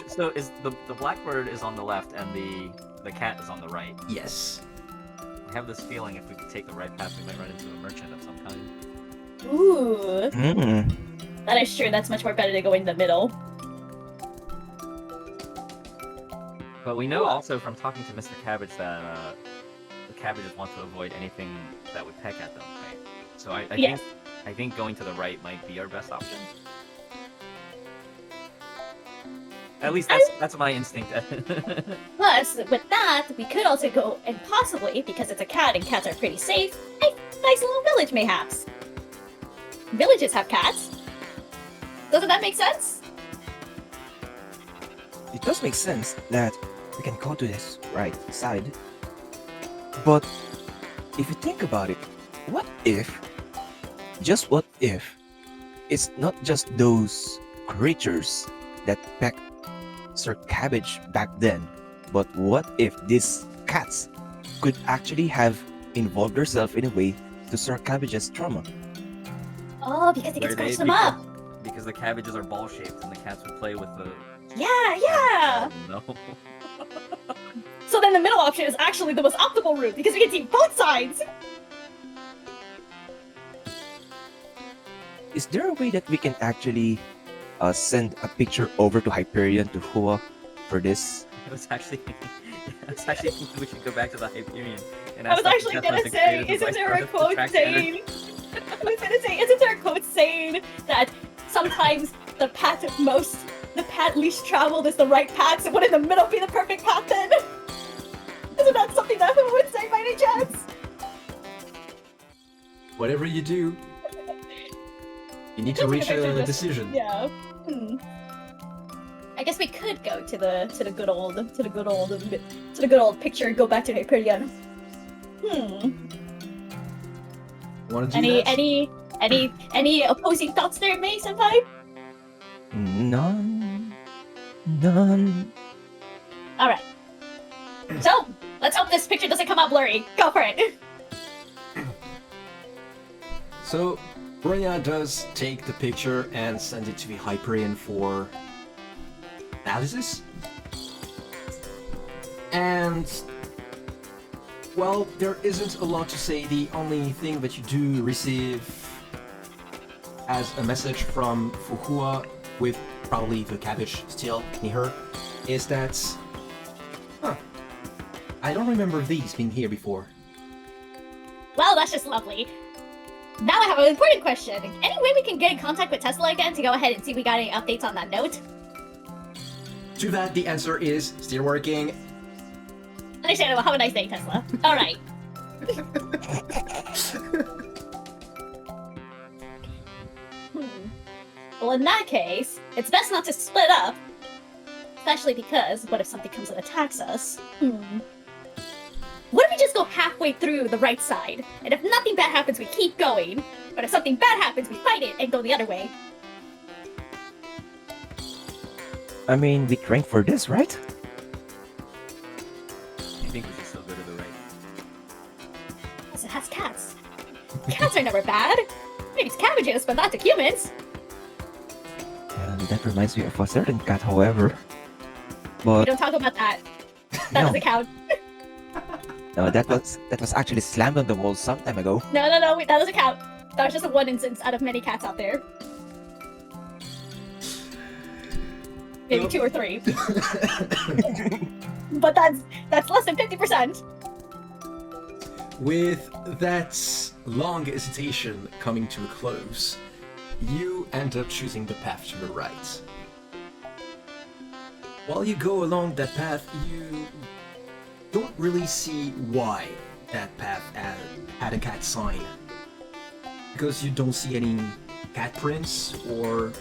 So is the blackbird is on the left and the cat is on the right. Yes. I have this feeling if we could take the right path, we might run into a merchant of some kind. Ooh. Mm. That is true. That's much more better to go in the middle. But we know also from talking to Mr. Cabbage that the cabbages want to avoid anything that would peck at them, right? So I think going to the right might be our best option. At least that's my instinct. Plus, with that, we could also go and possibly, because it's a cat and cats are pretty safe, a nice little village mayhaps. Villages have cats. Doesn't that make sense? It does make sense that we can go to this right side. But if you think about it, what if, just what if, it's not just those creatures that pecked Sir Cabbage back then, but what if these cats could actually have involved themselves in a way to Sir Cabbage's trauma? Oh, because he can Where scratch they- them up. Because the cabbages are ball shaped and the cats would play with the. Yeah. No. So then the middle option is actually the most optimal route because we can see both sides. Is there a way that we can actually send a picture over to Hyperion to Hua for this? I was actually thinking we should go back to the Hyperion and I ask was them actually to gonna create say, a device isn't there for a us to quote track saying? I was gonna say, isn't there a quote saying that sometimes the path least traveled is the right path, so would in the middle be the perfect path then? Isn't that something that who would say by any chance? Whatever you do, you need to Just reach gonna make a sure decision. Yeah. I guess we could go to the good old picture and go back to Hyperion. Want to do that? Any opposing thoughts there, May Senpai? None. Alright. So, let's hope this picture doesn't come out blurry. Go for it! So, Bronya does take the picture and send it to the Hyperion for analysis. And, well, there isn't a lot to say. The only thing that you do receive as a message from Fuhua, with probably the cabbage still near her, is that, I don't remember these being here before. Well, that's just lovely. Now I have an important question. Any way we can get in contact with Tesla again to go ahead and see if we got any updates on that note? To that, the answer is still working. Understandable. Have a nice day, Tesla. Alright. Well, in that case, it's best not to split up. especially because what if something comes and attacks us? What if we just go halfway through the right side? And if nothing bad happens, we keep going. But if something bad happens, we fight it and go the other way. I mean, we trained for this, right? I think we should still go to the right. Plus, it has cats. Cats are never bad. Maybe it's cabbages, but not to humans. And that reminds me of a certain cat, however. We But don't talk about that. That No. doesn't count. no, that was actually slammed on the wall some time ago. No, that doesn't count. That was just a one instance out of many cats out there. Maybe Well- 2 or 3. But that's less than 50%. With that long hesitation coming to a close, you end up choosing the path to the right. While you go along that path, you don't really see why that path had a cat sign. Because you don't see any cat prints or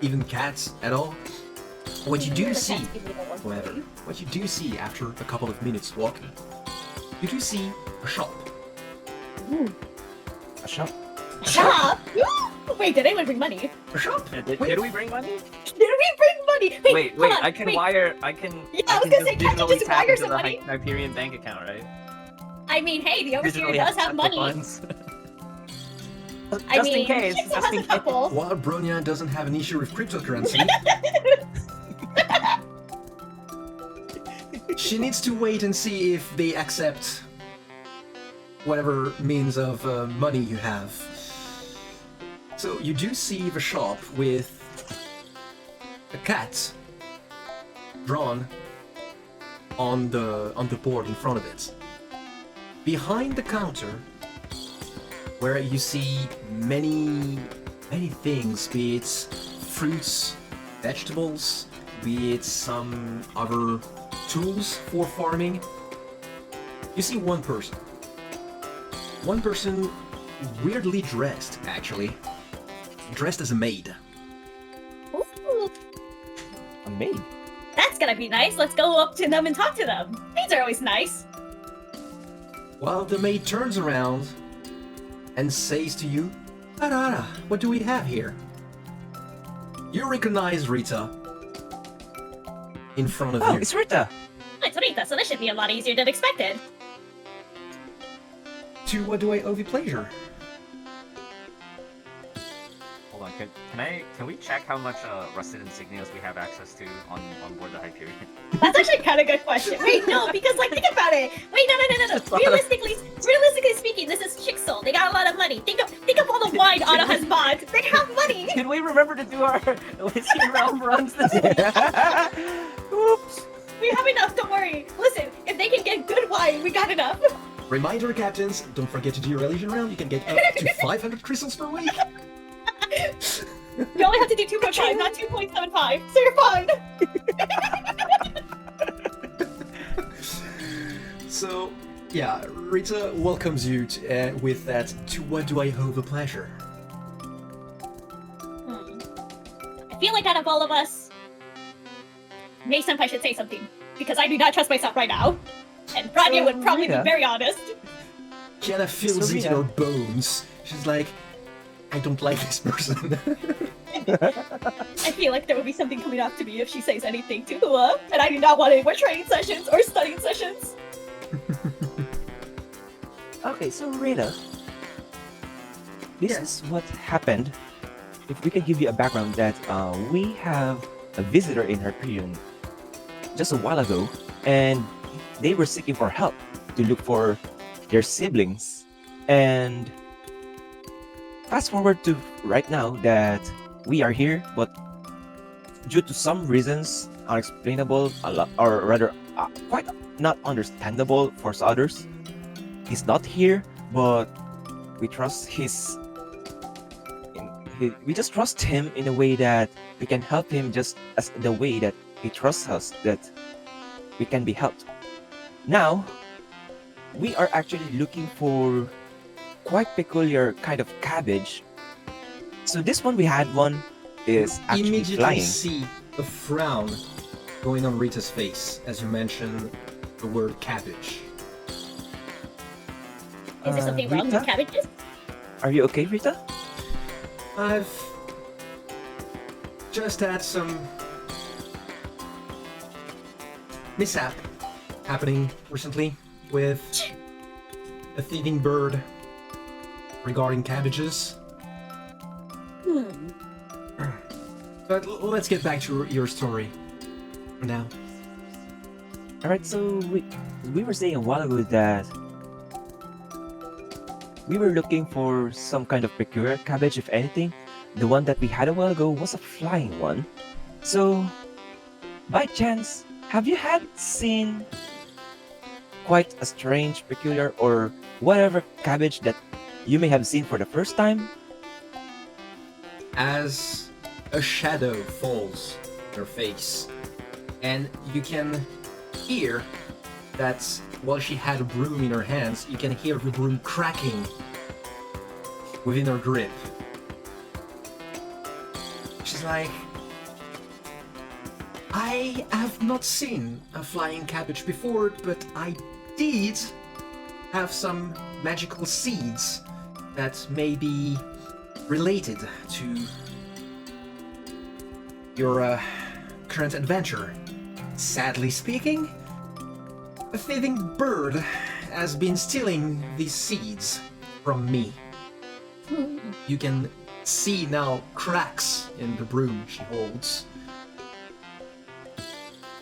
even cats at all. What you do see, however, what you do see after a couple of minutes walking, you do see a shop. A shop. Shop? Wait, did anyone bring money? A shop? Did Wait, we bring money? Did we bring money? Wait, hold on, I can wait. wire. I can. Yeah, I I was can gonna say, can't you digitally just tap wire into some the money? Hyperion bank account, right? I mean, hey, the overseer Digitally does have accept the money. funds. I Just mean, in case. Jigsaw Just has in a case. couple. While Bronya doesn't have an issue with cryptocurrency, she needs to wait and see if they accept whatever means of money you have. So you do see the shop with a cat drawn on the board in front of it. Behind the counter, where you see many things, be it fruits, vegetables, be it some other tools for farming, you see one person. One person weirdly dressed, actually. Dressed as a maid. Ooh, A maid. that's gonna be nice. Let's go up to them and talk to them. Maids are always nice. While the maid turns around and says to you, Arara, what do we have here? You recognize Rita in front of Oh, you. it's Rita. It's Rita, so this should be a lot easier than expected. To what do I owe you pleasure? Hold on. Can we check how much rusted insignias we have access to on board the Hyperion? That's actually kind of a good question. Wait, no, because like think about it. Wait, no. Realistically speaking, this is Chixel. They got a lot of money. Think of all the wine Anna has bought. They have money. Can we remember to do our Elysian Realm runs this week? Oops. We have enough. Don't worry. Listen, if they can get good wine, we got enough. Reminder, captains, don't forget to do your Elysian round. You can get up to 500 crystals per week. You only have to do 2.5, not 2.75. So you're fine. So, yeah, Rita welcomes you with that, to what do I owe the pleasure? I feel like out of all of us, May Senpai should say something because I do not trust myself right now, and Bronya would probably be Rita. very honest. Kiana feels So, it in Rita. her bones. She's like, I don't like this person. I feel like there will be something coming after me if she says anything to Hua, and I do not want any more training sessions or studying sessions. Okay, so Rita, this Yeah. is what happened. If we can give you a background that we have a visitor in Hyperion just a while ago, and they were seeking for help to look for their siblings. And fast forward to right now that we are here, but due to some reasons unexplainable, or rather quite not understandable for others, he's not here. But we trust we just trust him in a way that we can help him, just as the way that he trusts us, that we can be helped. Now, we are actually looking for quite peculiar kind of cabbage. So this one we had one is actually Immediately flying. see a frown going on Rita's face as you mention the word cabbage. Is there something wrong Rita? with cabbages? Are you okay, Rita? I've just had some mishap happening recently with a thieving bird regarding cabbages. But let's get back to your story for now. Alright, so we were saying a while ago that we were looking for some kind of peculiar cabbage, if anything. The one that we had a while ago was a flying one. So, by chance, have you had seen quite a strange, peculiar, or whatever cabbage that you may have seen for the first time? As a shadow falls on her face, and you can hear that while she had a broom in her hands, you can hear the broom cracking within her grip. She's like, I have not seen a flying cabbage before, but I did have some magical seeds that may be related to your current adventure. Sadly speaking, a thieving bird has been stealing these seeds from me. You can see now cracks in the broom she holds.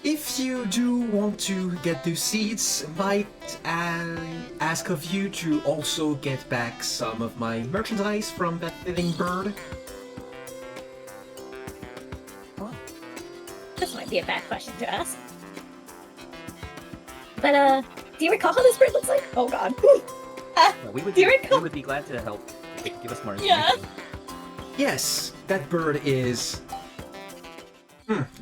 If you do want to get those seeds, might ask of you to also get back some of my merchandise from that thieving bird. This might be a bad question to ask. But, do you recall how this bird looks like? Oh god. Yeah, we would Do you be, recall- we would be glad to help. Give us more Yeah. information. Yes, that bird is...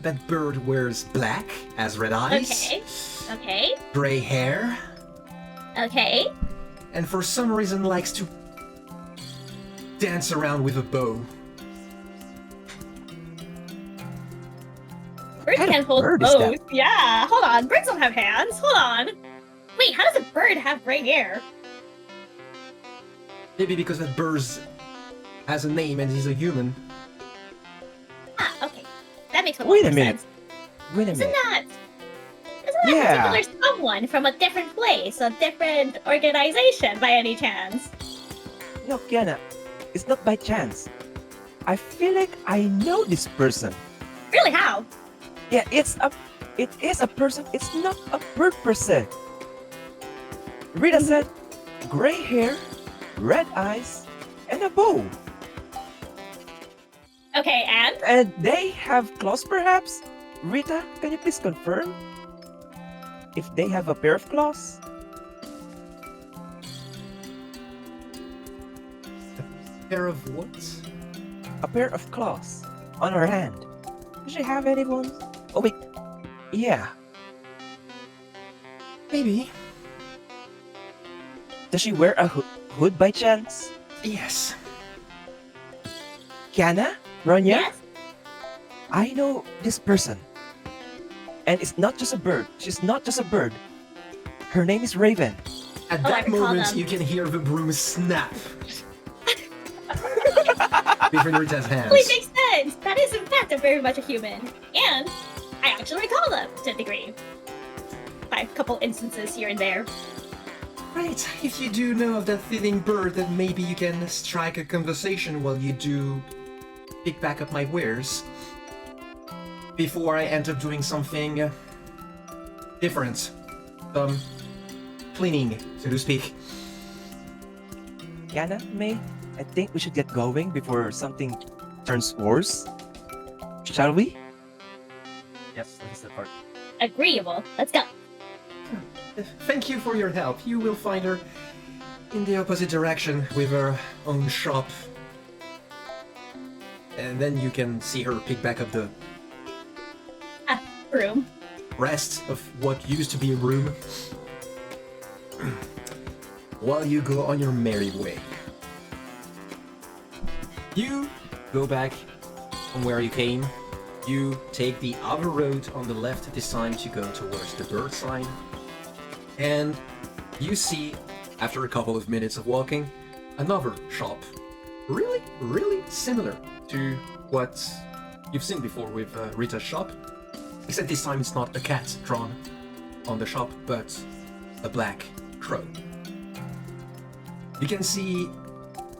that bird wears black, has red eyes, Okay. gray hair, Okay. and for some reason likes to dance around with a bow. Birds kind of can hold bird is bows. that? Yeah, hold on. Birds don't have hands. Hold on. Wait, how does a bird have gray hair? Maybe because that bird has a name and he's a human. Ah, okay. That makes Wait a more minute. sense. Wait a Isn't minute. that Yeah. particular someone from a different place, a different organization by any chance? No, Kiana, it's not by chance. I feel like I know this person. Really, how? Yeah, it is a person. It's not a bird per se. Rita said, gray hair, red eyes, and a bow. Okay, and? And they have claws, perhaps? Rita, can you please confirm? If they have a pair of claws? Pair of what? A pair of claws on her hand. Does she have any ones? Oh wait, yeah. Maybe. Does she wear a hood by chance? Yes. Kiana? Ronya? Yes? I know this person. And it's not just a bird. She's not just a bird. Her name is Raven. At Oh, I that recall moment, them. you can hear the broom snap between Rita's hands. Wait, makes sense! That is in fact very much a human. And I actually recall them to a degree. By a couple instances here and there. Right, if you do know of that thieving bird, then maybe you can strike a conversation while you do pick back up my wares. Before I end up doing something different. Cleaning, so to speak. Kiana, May, I think we should get going before something turns worse. Shall we? Yes, let's depart. Agreeable. Let's go. Thank you for your help. You will find her in the opposite direction with her own shop. And then you can see her pick back up the Room. rest of what used to be a room. While you go on your merry way. You go back from where you came You take the other road on the left this time to go towards the bird sign. And you see, after a couple of minutes of walking, another shop. Really, really similar to what you've seen before with Rita's shop. Except this time it's not a cat drawn on the shop, but a black crow. You can see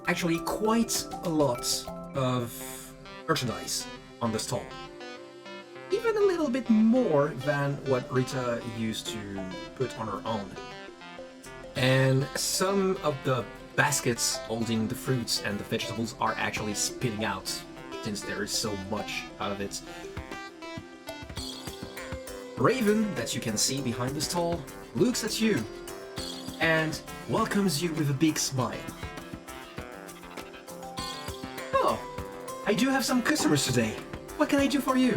actually quite a lot of merchandise on the stall. Even a little bit more than what Rita used to put on her own. And some of the baskets holding the fruits and the vegetables are actually spitting out, since there is so much out of it. Raven, that you can see behind the stall, looks at you and welcomes you with a big smile. Oh, I do have some customers today. What can I do for you?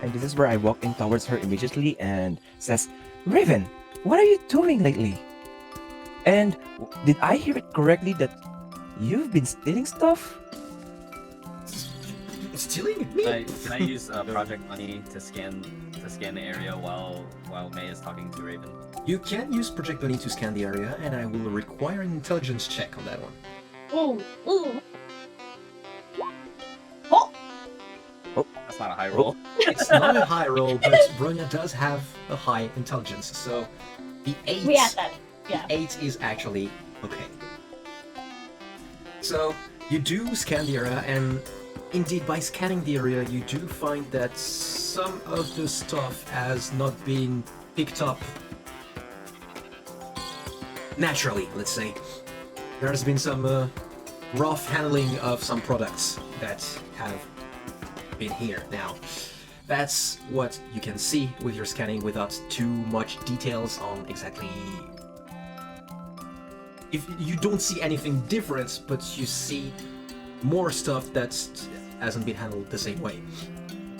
And this is where I walk in towards her immediately and says, Raven, what are you doing lately? And did I hear it correctly that you've been stealing stuff? Stealing me? Can I use project money to scan the area while May is talking to Raven? You can use Project Bunny to scan the area, and I will require an intelligence check on that one. Ooh. That's not a high roll. It's not a high roll, but Bronya does have a high intelligence, so the 8, We had that. Yeah. the 8 is actually okay. So you do scan the area, and indeed by scanning the area you do find that some of the stuff has not been picked up naturally, let's say. There's been some rough handling of some products that have been here. Now, that's what you can see with your scanning without too much details on exactly... If you don't see anything different, but you see more stuff that hasn't been handled the same way.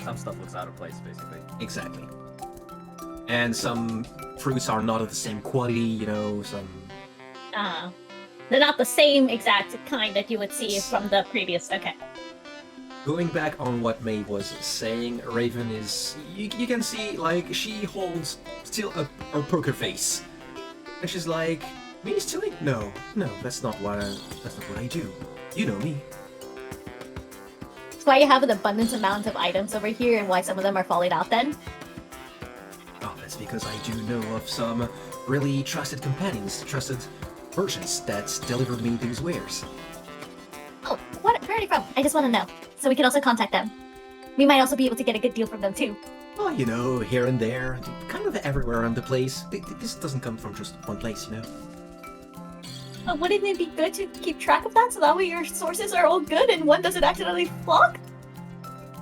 Some stuff looks out of place, basically. Exactly. And some fruits are not of the same quality, you know, some... They're not the same exact kind that you would see from the previous. Okay. Going back on what May was saying, Raven is... You can see, like, she holds still a poker face. And she's like, me stealing? No, that's not what I do. You know me. That's why you have an abundance amount of items over here and why some of them are falling out then? Oh, that's because I do know of some really trusted companions, trusted merchants that deliver me these wares. Oh, where are they from? I just want to know. So we can also contact them. We might also be able to get a good deal from them too. Oh, you know, here and there, kind of everywhere around the place. This doesn't come from just one place, you know. Wouldn't it be good to keep track of that so that way your sources are all good and one doesn't accidentally flop?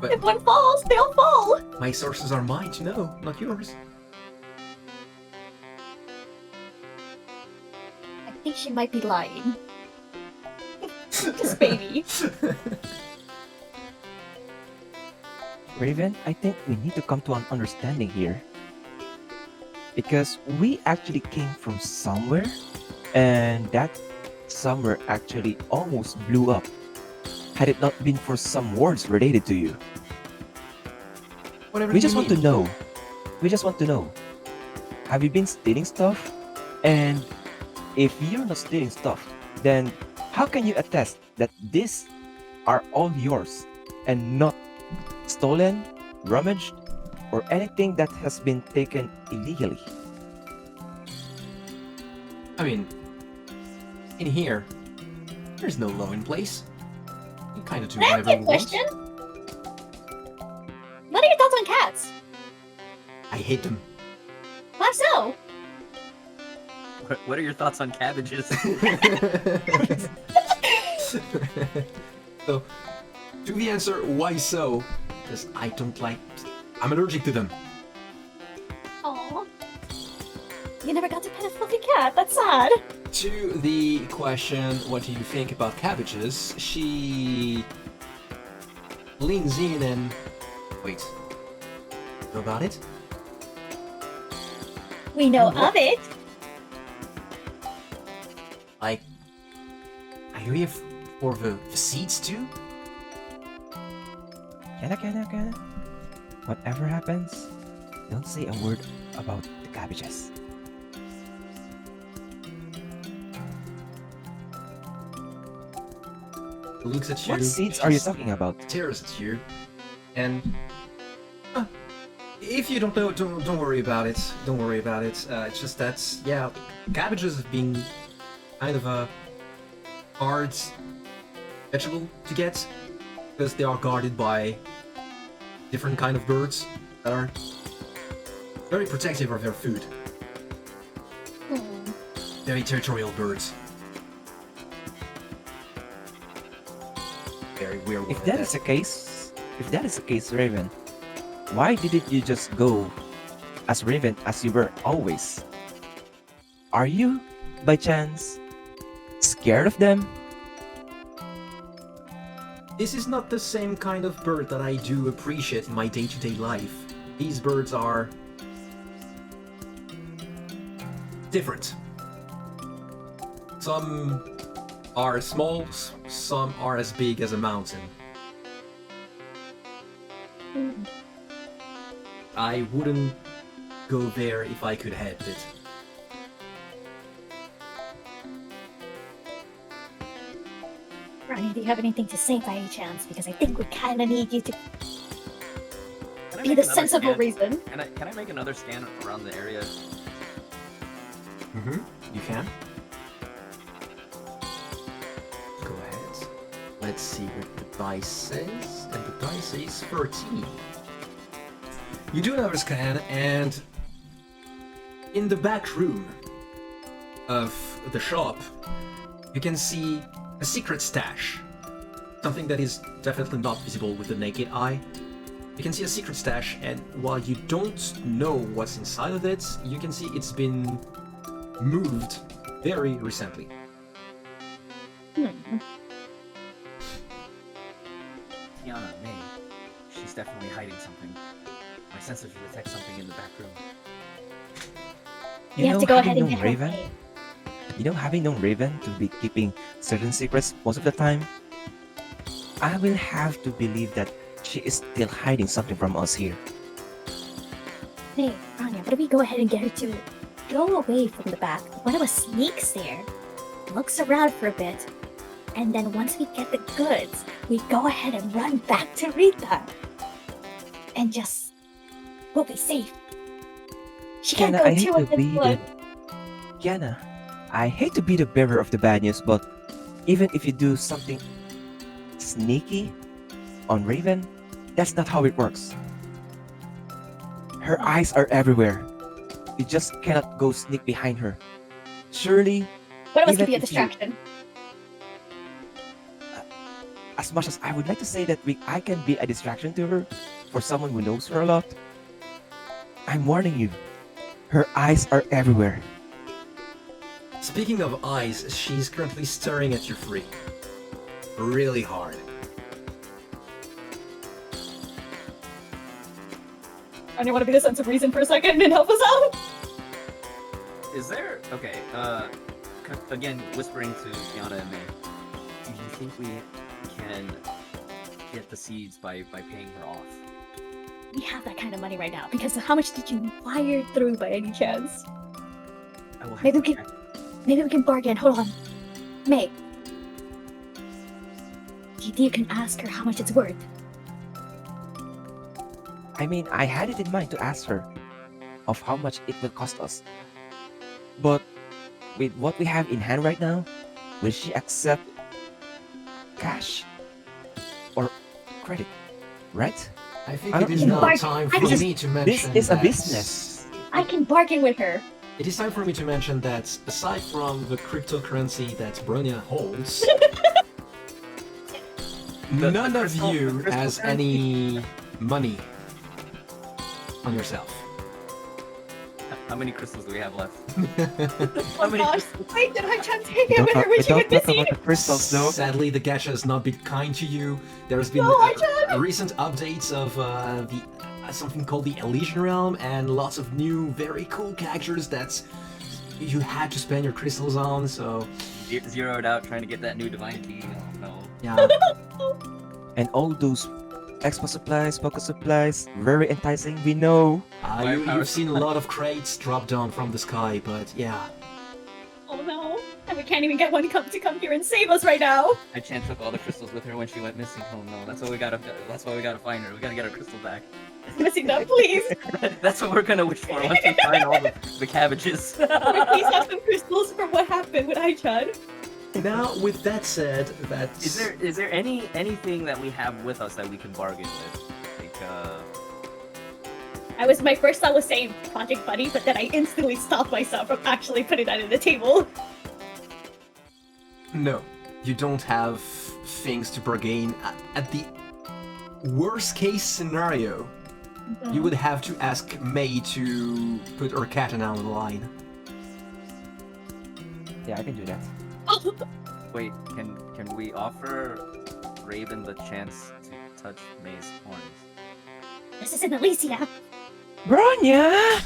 But If one falls, they all fall! my sources are mine to know, not yours. I think she might be lying. Just baby. Raven, I think we need to come to an understanding here. Because we actually came from somewhere, and that somewhere actually almost blew up. Had it not been for some words related to you. Whatever We you just want to mean. know. We just want to know. Have you been stealing stuff? And if you're not stealing stuff, then how can you attest that these are all yours and not stolen, rummaged, or anything that has been taken illegally? I mean, in here, there's no law in place. You kind of do Can I whatever ask you you a want. question? What are your thoughts on cats? I hate them. Why so? What are your thoughts on cabbages? So, to the answer, why so? Because I don't like... I'm allergic to them. Aww. You never got to pet a fluffy cat. That's sad. To the question, what do you think about cabbages? She leans in and... Wait. Know about it? We know What? of it. Like... Are you here for the seeds too? Kana. Whatever happens, don't say a word about the cabbages. Looks at you. What seeds are you she talking about? stares at you, and if you don't know, don't worry about it. Don't worry about it. It's just that yeah, cabbages have been kind of a hard vegetable to get because they are guarded by different kind of birds that are very protective of their food. Hmm. Very territorial birds. Very weird. If that is the case, Raven, why didn't you just go as Raven as you were always? Are you, by chance, scared of them? This is not the same kind of bird that I do appreciate in my day-to-day life. These birds are different. Some are small, some are as big as a mountain. Hmm. I wouldn't go there if I could help it. Ronnie, do you have anything to say by any chance? Because I think we kind of need you to Can I be make the another sensible scan? reason. Can I make another scan around the area? Mm-hmm. You can. Go ahead. Let's see what the dice says. And the dice says 13. You do another scan, and in the back room of the shop, you can see a secret stash. Something that is definitely not visible with the naked eye. You can see a secret stash, and while you don't know what's inside of it, you can see it's been moved very recently. Hmm. Tiana, May. She's definitely hiding something. My sensors detect something in the back room. You have to go ahead having and known get her Raven, away. having known Raven to be keeping certain secrets most of the time, I will have to believe that she is still hiding something from us here. Hey, Rania, why don't we go ahead and get her to go away from the back? One of us sneaks there, looks around for a bit, and then once we get the goods, we go ahead and run back to Rita. And just, we'll be safe. She can't Kiana, go I hate too to against be the blood. Kiana, I hate to be the bearer of the bad news, but even if you do something sneaky on Raven, that's not how it works. Her eyes are everywhere. You just cannot go sneak behind her. Surely, One of us even could be a if you- distraction. as much as I would like to say that I can be a distraction to her for someone who knows her a lot, I'm warning you. Her eyes are everywhere. Speaking of eyes, she's currently staring at you free. Really hard. And you want to be the sense of reason for a second and help us out? Is there... Okay, again, whispering to Tiana and May. Do you think we can get the seeds by paying her off? We have that kind of money right now, because how much did you wire through by any chance? I will have Maybe to we can- check. Maybe we can bargain. Hold on. May. Do you think you can ask her how much it's worth? I mean, I had it in mind to ask her of how much it will cost us. But with what we have in hand right now, will she accept cash or credit? Right? I think I it don't is know. now time for This me to mention is a that- business. I can bargain with her. It is time for me to mention that aside from the cryptocurrency that Bronya holds, The none of crystal- you the crystal has currency? any money on yourself. How many crystals do we have left? Oh gosh. Wait, did I try to take We it don't with her talk, when we she don't went talk missing? about the crystals though. Sadly, the gacha has not been kind to you. There's been No, I tried. recent updates of the something called the Elysian Realm and lots of new, very cool characters that you had to spend your crystals on. So Zeroed out trying to get that new divine key. Oh no. yeah, And all those Expo supplies, focus supplies, very enticing, we know. You've seen a lot of crates drop down from the sky, but yeah. Oh no. And we can't even get one to come here and save us right now. Chan took all the crystals with her when she went missing. Oh no, that's why we gotta find her. We gotta get her crystal back. Missing them, please. That's what we're gonna wish for once we find all the cabbages. Can we please have some crystals for what happened with Aichan? Now, with that said, Is there anything that we have with us that we can bargain with? Like, My first thought was saying Project Buddy, but then I instantly stopped myself from actually putting that on the table. No, you don't have things to bargain. At the worst case scenario, you would have to ask May to put her katana on the line. Yeah, I can do that. wait, can we offer Raven the chance to touch May's horns? This isn't Alicia. Bronya!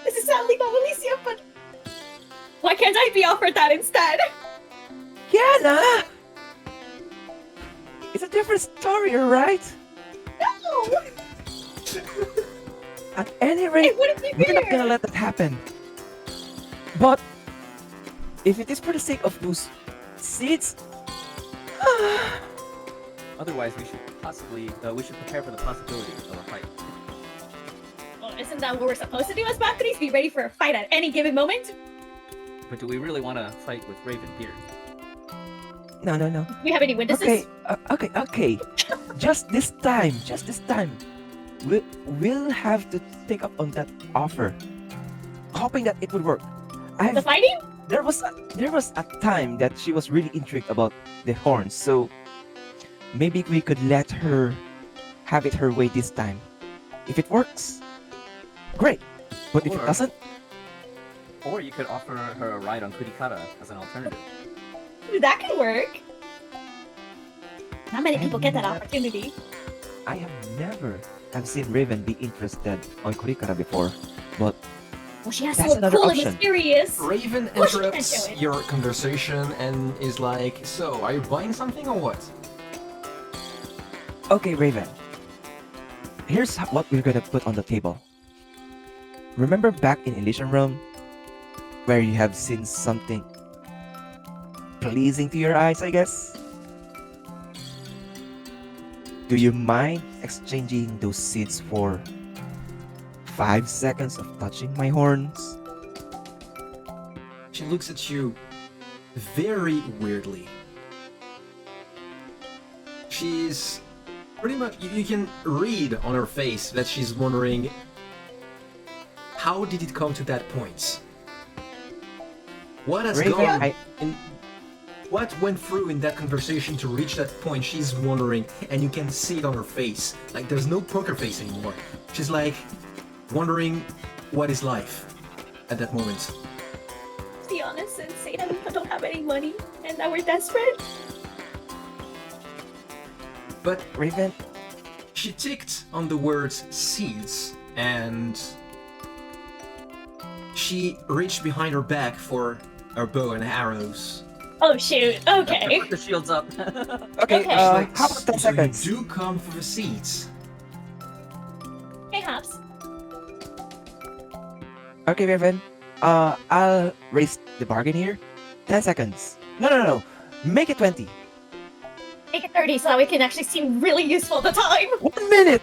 This is sadly not Alicia, but why can't I be offered that instead? Yana! It's a different story, right? No! At any rate, It wouldn't be we're not fair. gonna let that happen. But if it is for the sake of those seeds, Otherwise, we should prepare for the possibility of a fight. Well, isn't that what we're supposed to do as Valkyries? Be ready for a fight at any given moment? But do we really want to fight with Raven here? no. Do we have any witnesses? Okay. Just this time. We'll have to take up on that offer, hoping that it would work. The fighting? There was a time that she was really intrigued about the horns, so maybe we could let her have it her way this time. If it works, great. But if it Or- doesn't, Or you could offer her a ride on Kurikara as an alternative. That could work. Not many people get that opportunity. I have never seen Raven be interested on Kurikara before. But Well, she has That's to look another cool and option. mysterious. Raven Push it interrupts into it. your conversation and is like, "So, are you buying something or what?" okay, Raven. Here's what we're gonna put on the table. Remember back in Elysian Realm, where you have seen something pleasing to your eyes, I guess? Do you mind exchanging those seeds for 5 seconds of touching my horns? She looks at you very weirdly. She's pretty much, you can read on her face that she's wondering, how did it come to that point? What has Raven, gone in, what went through in that conversation to reach that point? She's wondering, and you can see it on her face. Like, there's no poker face anymore. She's like wondering, what is life at that moment? Be honest and say that we don't have any money and that we're desperate. But Raven, she ticked on the words seeds, and she reached behind her back for her bow and arrows. Oh shoot, okay. Put the shields up. okay, Okay. how Like, about 10 so seconds? you do come for the seeds. Hey Hops. Okay, Raven. I'll raise the bargain here. 10 seconds. No. Make it 20. Make it 30 so that we can actually seem really useful at the time. 1 minute!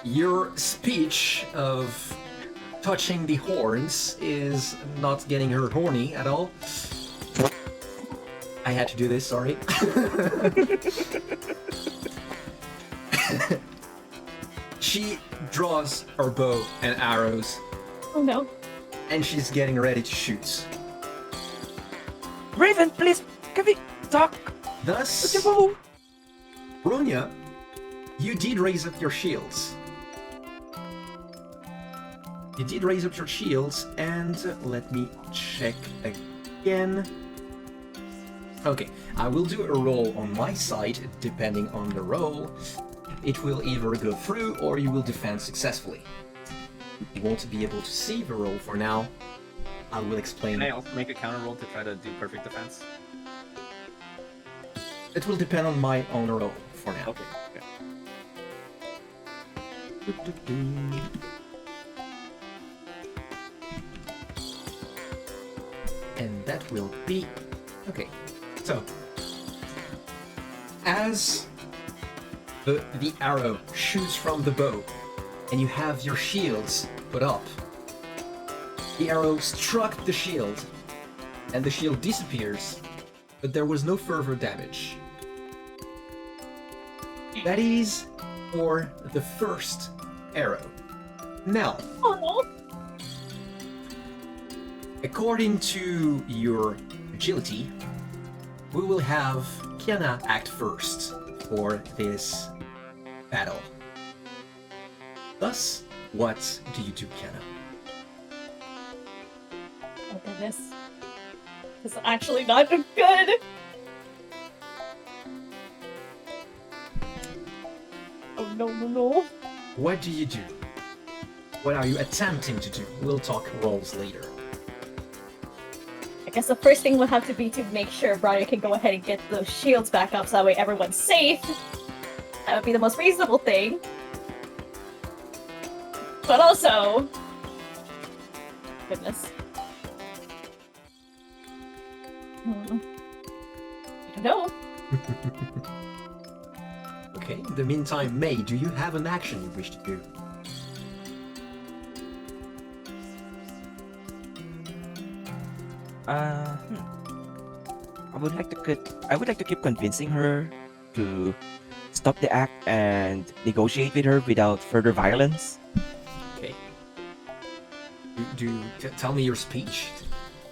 Your speech of touching the horns is not getting her horny at all. I had to do this, sorry. She draws her bow and arrows, Oh no. and she's getting ready to shoot. Raven, please, can we talk? Thus, With your bow? Bronya, you did raise up your shields. You did raise up your shields, and let me check again. Okay, I will do a roll on my side, depending on the roll. It will either go through or you will defend successfully. You won't be able to see the roll for now. I will explain. Can I also make a counter roll to try to do perfect defense? It will depend on my own roll for now. Okay. Okay. And that will be... Okay, so... As the arrow shoots from the bow, and you have your shields put up, the arrow struck the shield, and the shield disappears, but there was no further damage. That is for the first arrow. Now, Oh, according to your agility, we will have Kiana act first for this battle. Thus, what do you do, Kiana? oh goodness. This is actually not good. Oh no, no, no. What do you do? What are you attempting to do? We'll talk rolls later. I guess the first thing will have to be to make sure Brian can go ahead and get those shields back up so that way everyone's safe. That would be the most reasonable thing. But also... Goodness. I don't know. Okay, in the meantime, May, do you have an action you wish to do? I would like to keep convincing her to stop the act and negotiate with her without further violence. Okay. Tell me your speech.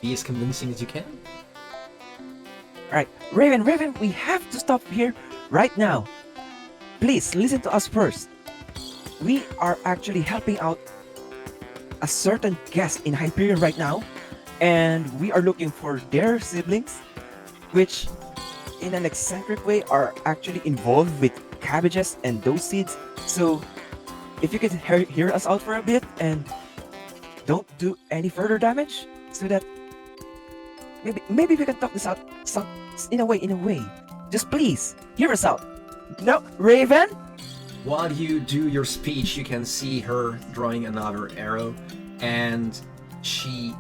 Be as convincing as you can. Alright, Raven, we have to stop here right now. Please listen to us first. We are actually helping out a certain guest in Hyperion right now, and we are looking for their siblings, which in an eccentric way are actually involved with cabbages and those seeds. So if you could hear us out for a bit and don't do any further damage, so that maybe we can talk this out in a way. Just please hear us out. No, Raven. While you do your speech, you can see her drawing another arrow, and she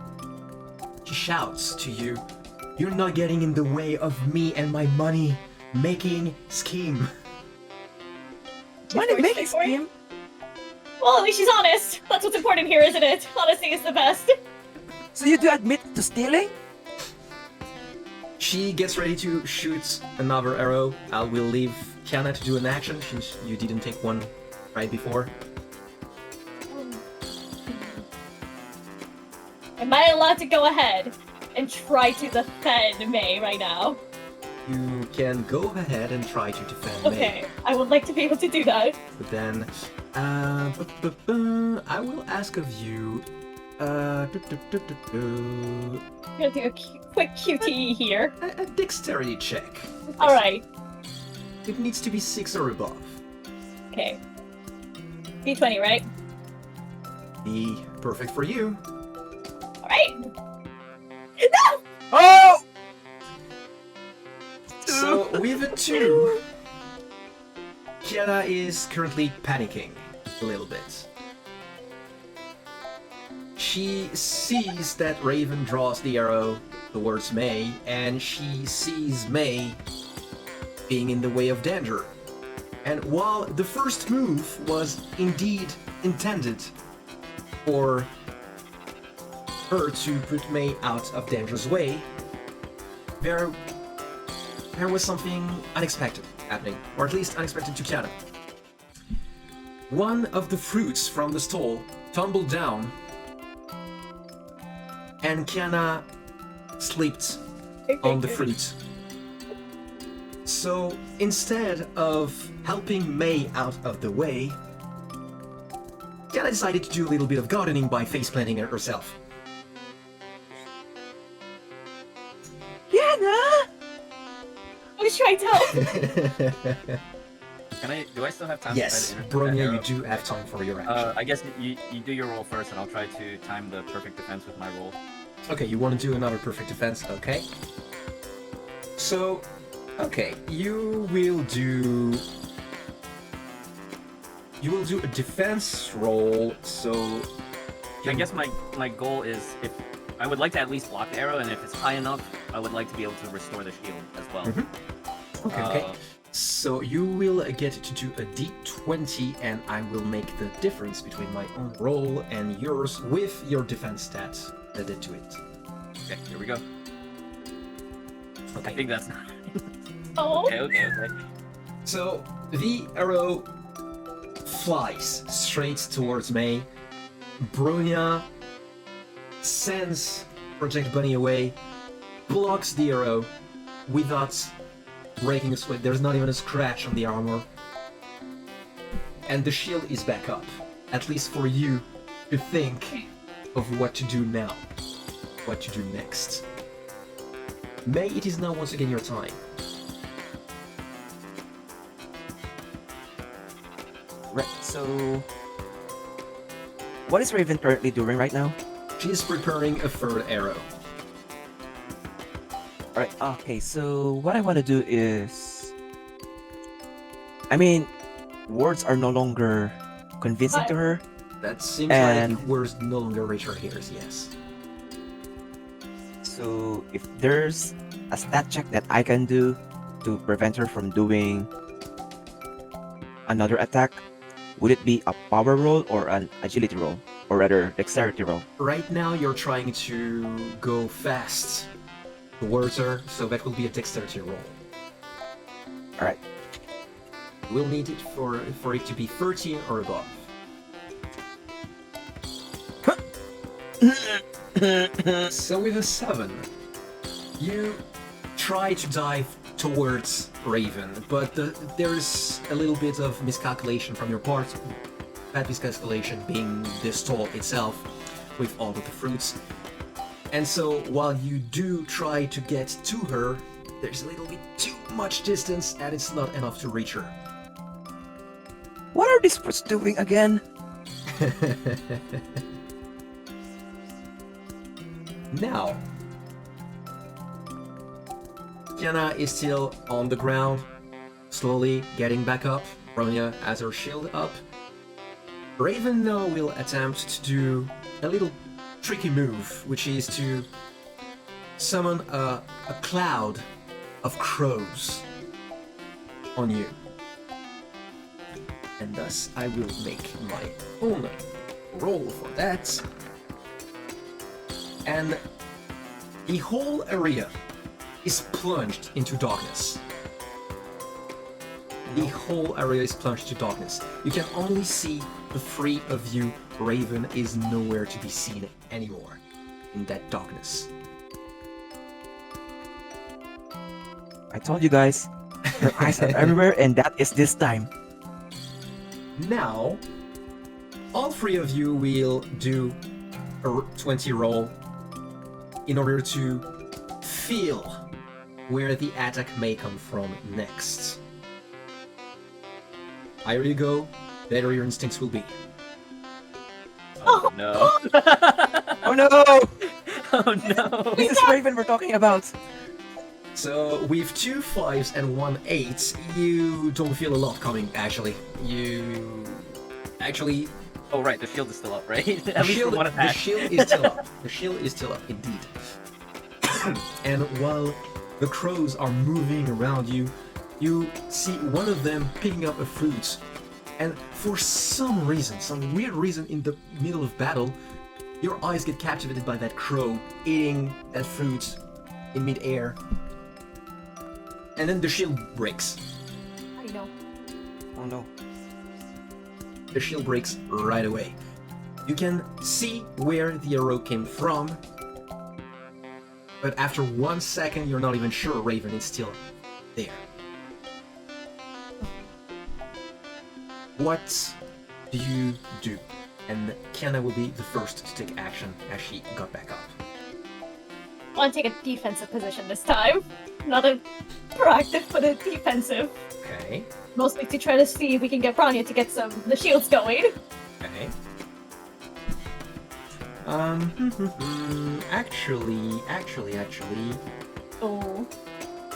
shouts to you, "You're not getting in the way of me and my money-making scheme." Money-making scheme? Well, at least she's honest. That's what's important here, isn't it? Honesty is the best. So you do admit to stealing? She gets ready to shoot another arrow. I will leave Kiana to do an action since you didn't take one right before. Am I allowed to go ahead and try to defend May right now? You can go ahead and try to defend Okay, May. I would like to be able to do that. But then, I will ask of you. I'm gonna do a quick QTE here. A dexterity check. Alright, It needs to be 6 or above. okay. D20, right? Be perfect for you. Alright! No! Oh! So with a 2, Kiana is currently panicking a little bit. She sees that Raven draws the arrow towards May, and she sees May being in the way of danger. And while the first move was indeed intended for her to put May out of danger's way, there was something unexpected happening, or at least unexpected to Kiana. One of the fruits from the stall tumbled down, and Kiana slipped on the fruit. So instead of helping May out of the way, Kiana decided to do a little bit of gardening by face-planting herself. Yana! I was trying to help. Do I still have time? Yes, to try to Bronya, you interrupt that do have time for your action. arrow? I guess you do your roll first, and I'll try to time the perfect defense with my roll. Okay, you want to do another perfect defense, okay. So, Okay, you will do a defense roll, so I guess my goal is if I would like to at least block the arrow, and if it's high enough, I would like to be able to restore the shield as well. Okay. So you will get to do a d20, and I will make the difference between my own roll and yours with your defense stats added to it. Okay, here we go. I Okay. think that's not. Oh. Okay. So the arrow flies straight towards May. Bronya sends Project Bunny away, blocks the arrow without breaking a sweat. There's not even a scratch on the armor. And the shield is back up. At least for you to think of what to do now. What to do next. May, it is now once again your time. Right, so... What is Raven currently doing right now? She's preparing a third arrow. Alright, okay, so what I want to do is... I mean, words are no longer convincing to her. That seems And- like words no longer reach her ears, yes. So if there's a stat check that I can do to prevent her from doing another attack, would it be a power roll or an agility roll? Or rather, dexterity roll? Right now you're trying to go fast towards her, so that will be a dexterity roll. Alright. We'll need it for it to be 13 or above. So with a 7, you try to dive towards Raven, but there's a little bit of miscalculation from your part. That miscalculation being the stall itself with all of the fruits. And so while you do try to get to her, there's a little bit too much distance and it's not enough to reach her. What are these fruits doing again? Now, Kiana is still on the ground, slowly getting back up. Bronya has her shield up. Raven now will attempt to do a little tricky move, which is to summon a cloud of crows on you. And thus I will make my own roll for that. And the whole area is plunged into darkness. The whole area is plunged to darkness. You can only see the three of you. Raven is nowhere to be seen anymore in that darkness. I told you guys, her eyes are everywhere, and that is this time. Now, all three of you will do a 20 roll in order to feel where the attack may come from next. Higher you go, better your instincts will be. Oh no. Oh no! Oh no. This is Raven we're talking about! So, with 2 5s and 1 8, you don't feel a lot coming, actually. You... Actually, Oh right, the shield is still up, right? the At least for shield, one the attack. shield is still up. The shield is still up, indeed. And while the crows are moving around you, you see one of them picking up a fruit. And for some reason, some weird reason in the middle of battle, your eyes get captivated by that crow eating that fruit in mid-air. And then the shield breaks. I know. Oh no. The shield breaks right away. You can see where the arrow came from, but after 1 second, you're not even sure Raven is still there. What do you do? And Kiana will be the first to take action as she got back up. I want to take a defensive position this time. Not a proactive, but a defensive. Okay. Mostly to try to see if we can get Bronya to get the shields going. Okay. Actually. Oh.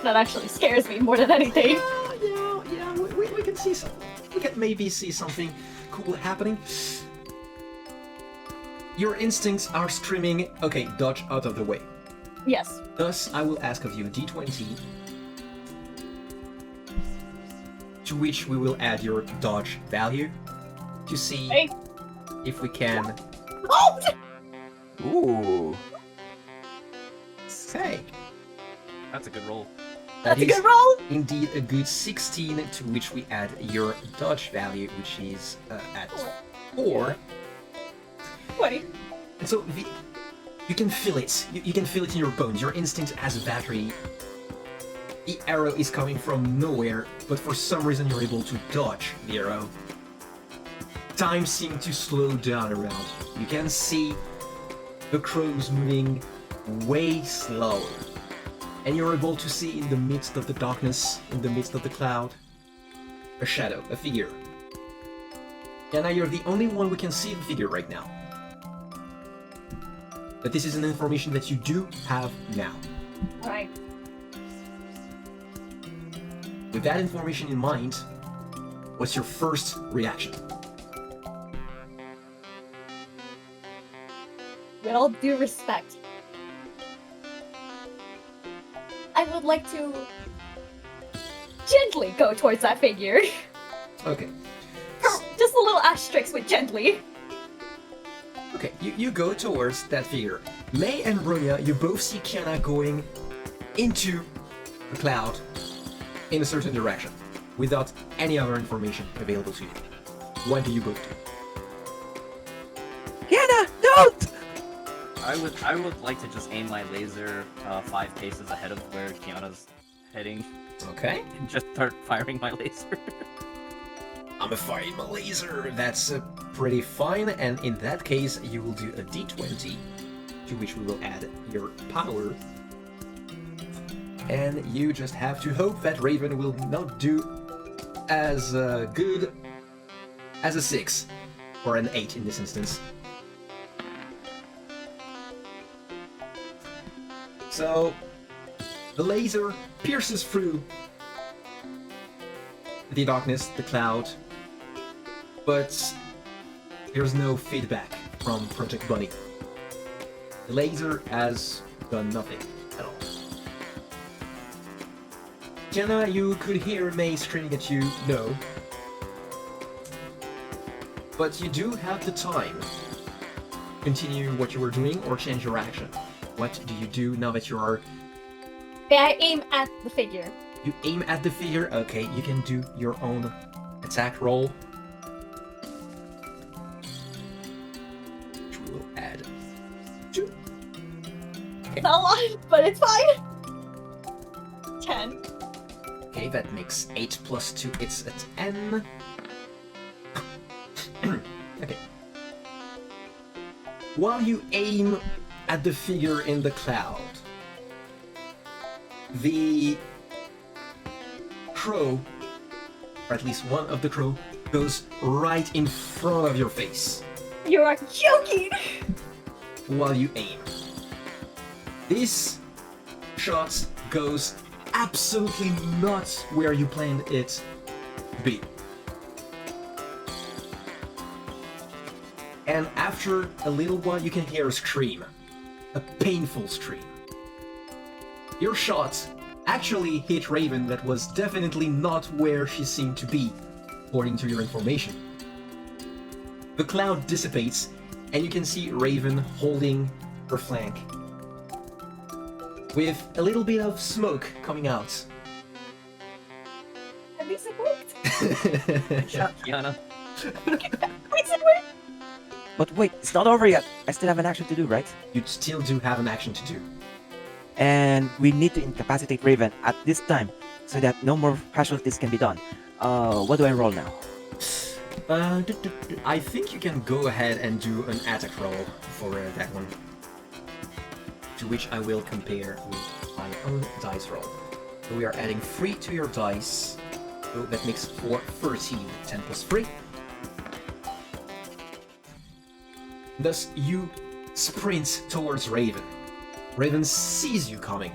that actually scares me more than anything. Yeah, we can see some. We can maybe see something cool happening. Your instincts are screaming, okay, dodge out of the way. Yes. Thus, I will ask of you a d20, to which we will add your dodge value to see Hey. if we can. Oh! Ooh. Okay, That's a good roll. That's a is good roll! indeed a good 16, to which we add your dodge value, which is at 4. 20. And so you can feel it. You can feel it in your bones. Your instinct has a battery. The arrow is coming from nowhere, but for some reason you're able to dodge the arrow. Time seems to slow down around. You can see the crows moving way slower. And you're able to see in the midst of the darkness, in the midst of the cloud, a shadow, a figure. And now you're the only one who can see the figure right now. But this is an information that you do have now. Alright. With that information in mind, what's your first reaction? With all due respect, I would like to gently go towards that figure. Okay. Just a little asterisk with gently. Okay, you go towards that figure. May and Bronya, you both see Kiana going into the cloud in a certain direction, without any other information available to you. What do you both do? Kiana, don't! I would like to just aim my laser 5 paces ahead of where Kiana's heading Okay. and just start firing my laser. I'm a firing my laser. That's pretty fine. And in that case, you will do a d20, to which we will add your power. And you just have to hope that Raven will not do as good as a 6, or an 8 in this instance. So, the laser pierces through the darkness, the cloud, but there's no feedback from Project Bunny. The laser has done nothing at all. Jenna, you could hear May screaming at you, no. But you do have the time to continue what you were doing or change your action. What do you do now that you are... May I aim at the figure? You aim at the figure? Okay, you can do your own attack roll. Which we will add 2. It's not a lot, but it's fine. 10. Okay, that makes 8 plus 2, it's a 10. Okay. While you aim at the figure in the cloud, the crow, or at least one of the crow, goes right in front of your face You are joking! while you aim. This shot goes absolutely not where you planned it to be. And after a little while, you can hear a scream. A painful scream. Your shot actually hit Raven that was definitely not where she seemed to be, according to your information. The cloud dissipates, and you can see Raven holding her flank, with a little bit of smoke coming out. At least it worked. Good job, Kiana. At least it worked. But wait, it's not over yet. I still have an action to do, right? You still do have an action to do. And we need to incapacitate Raven at this time, so that no more casualties can be done. What do I roll now? I think you can go ahead and do an attack roll for that one. To which I will compare with my own dice roll. So we are adding 3 to your dice. So that makes 4, 13, 10 plus 3. Thus, you sprint towards Raven. Raven sees you coming.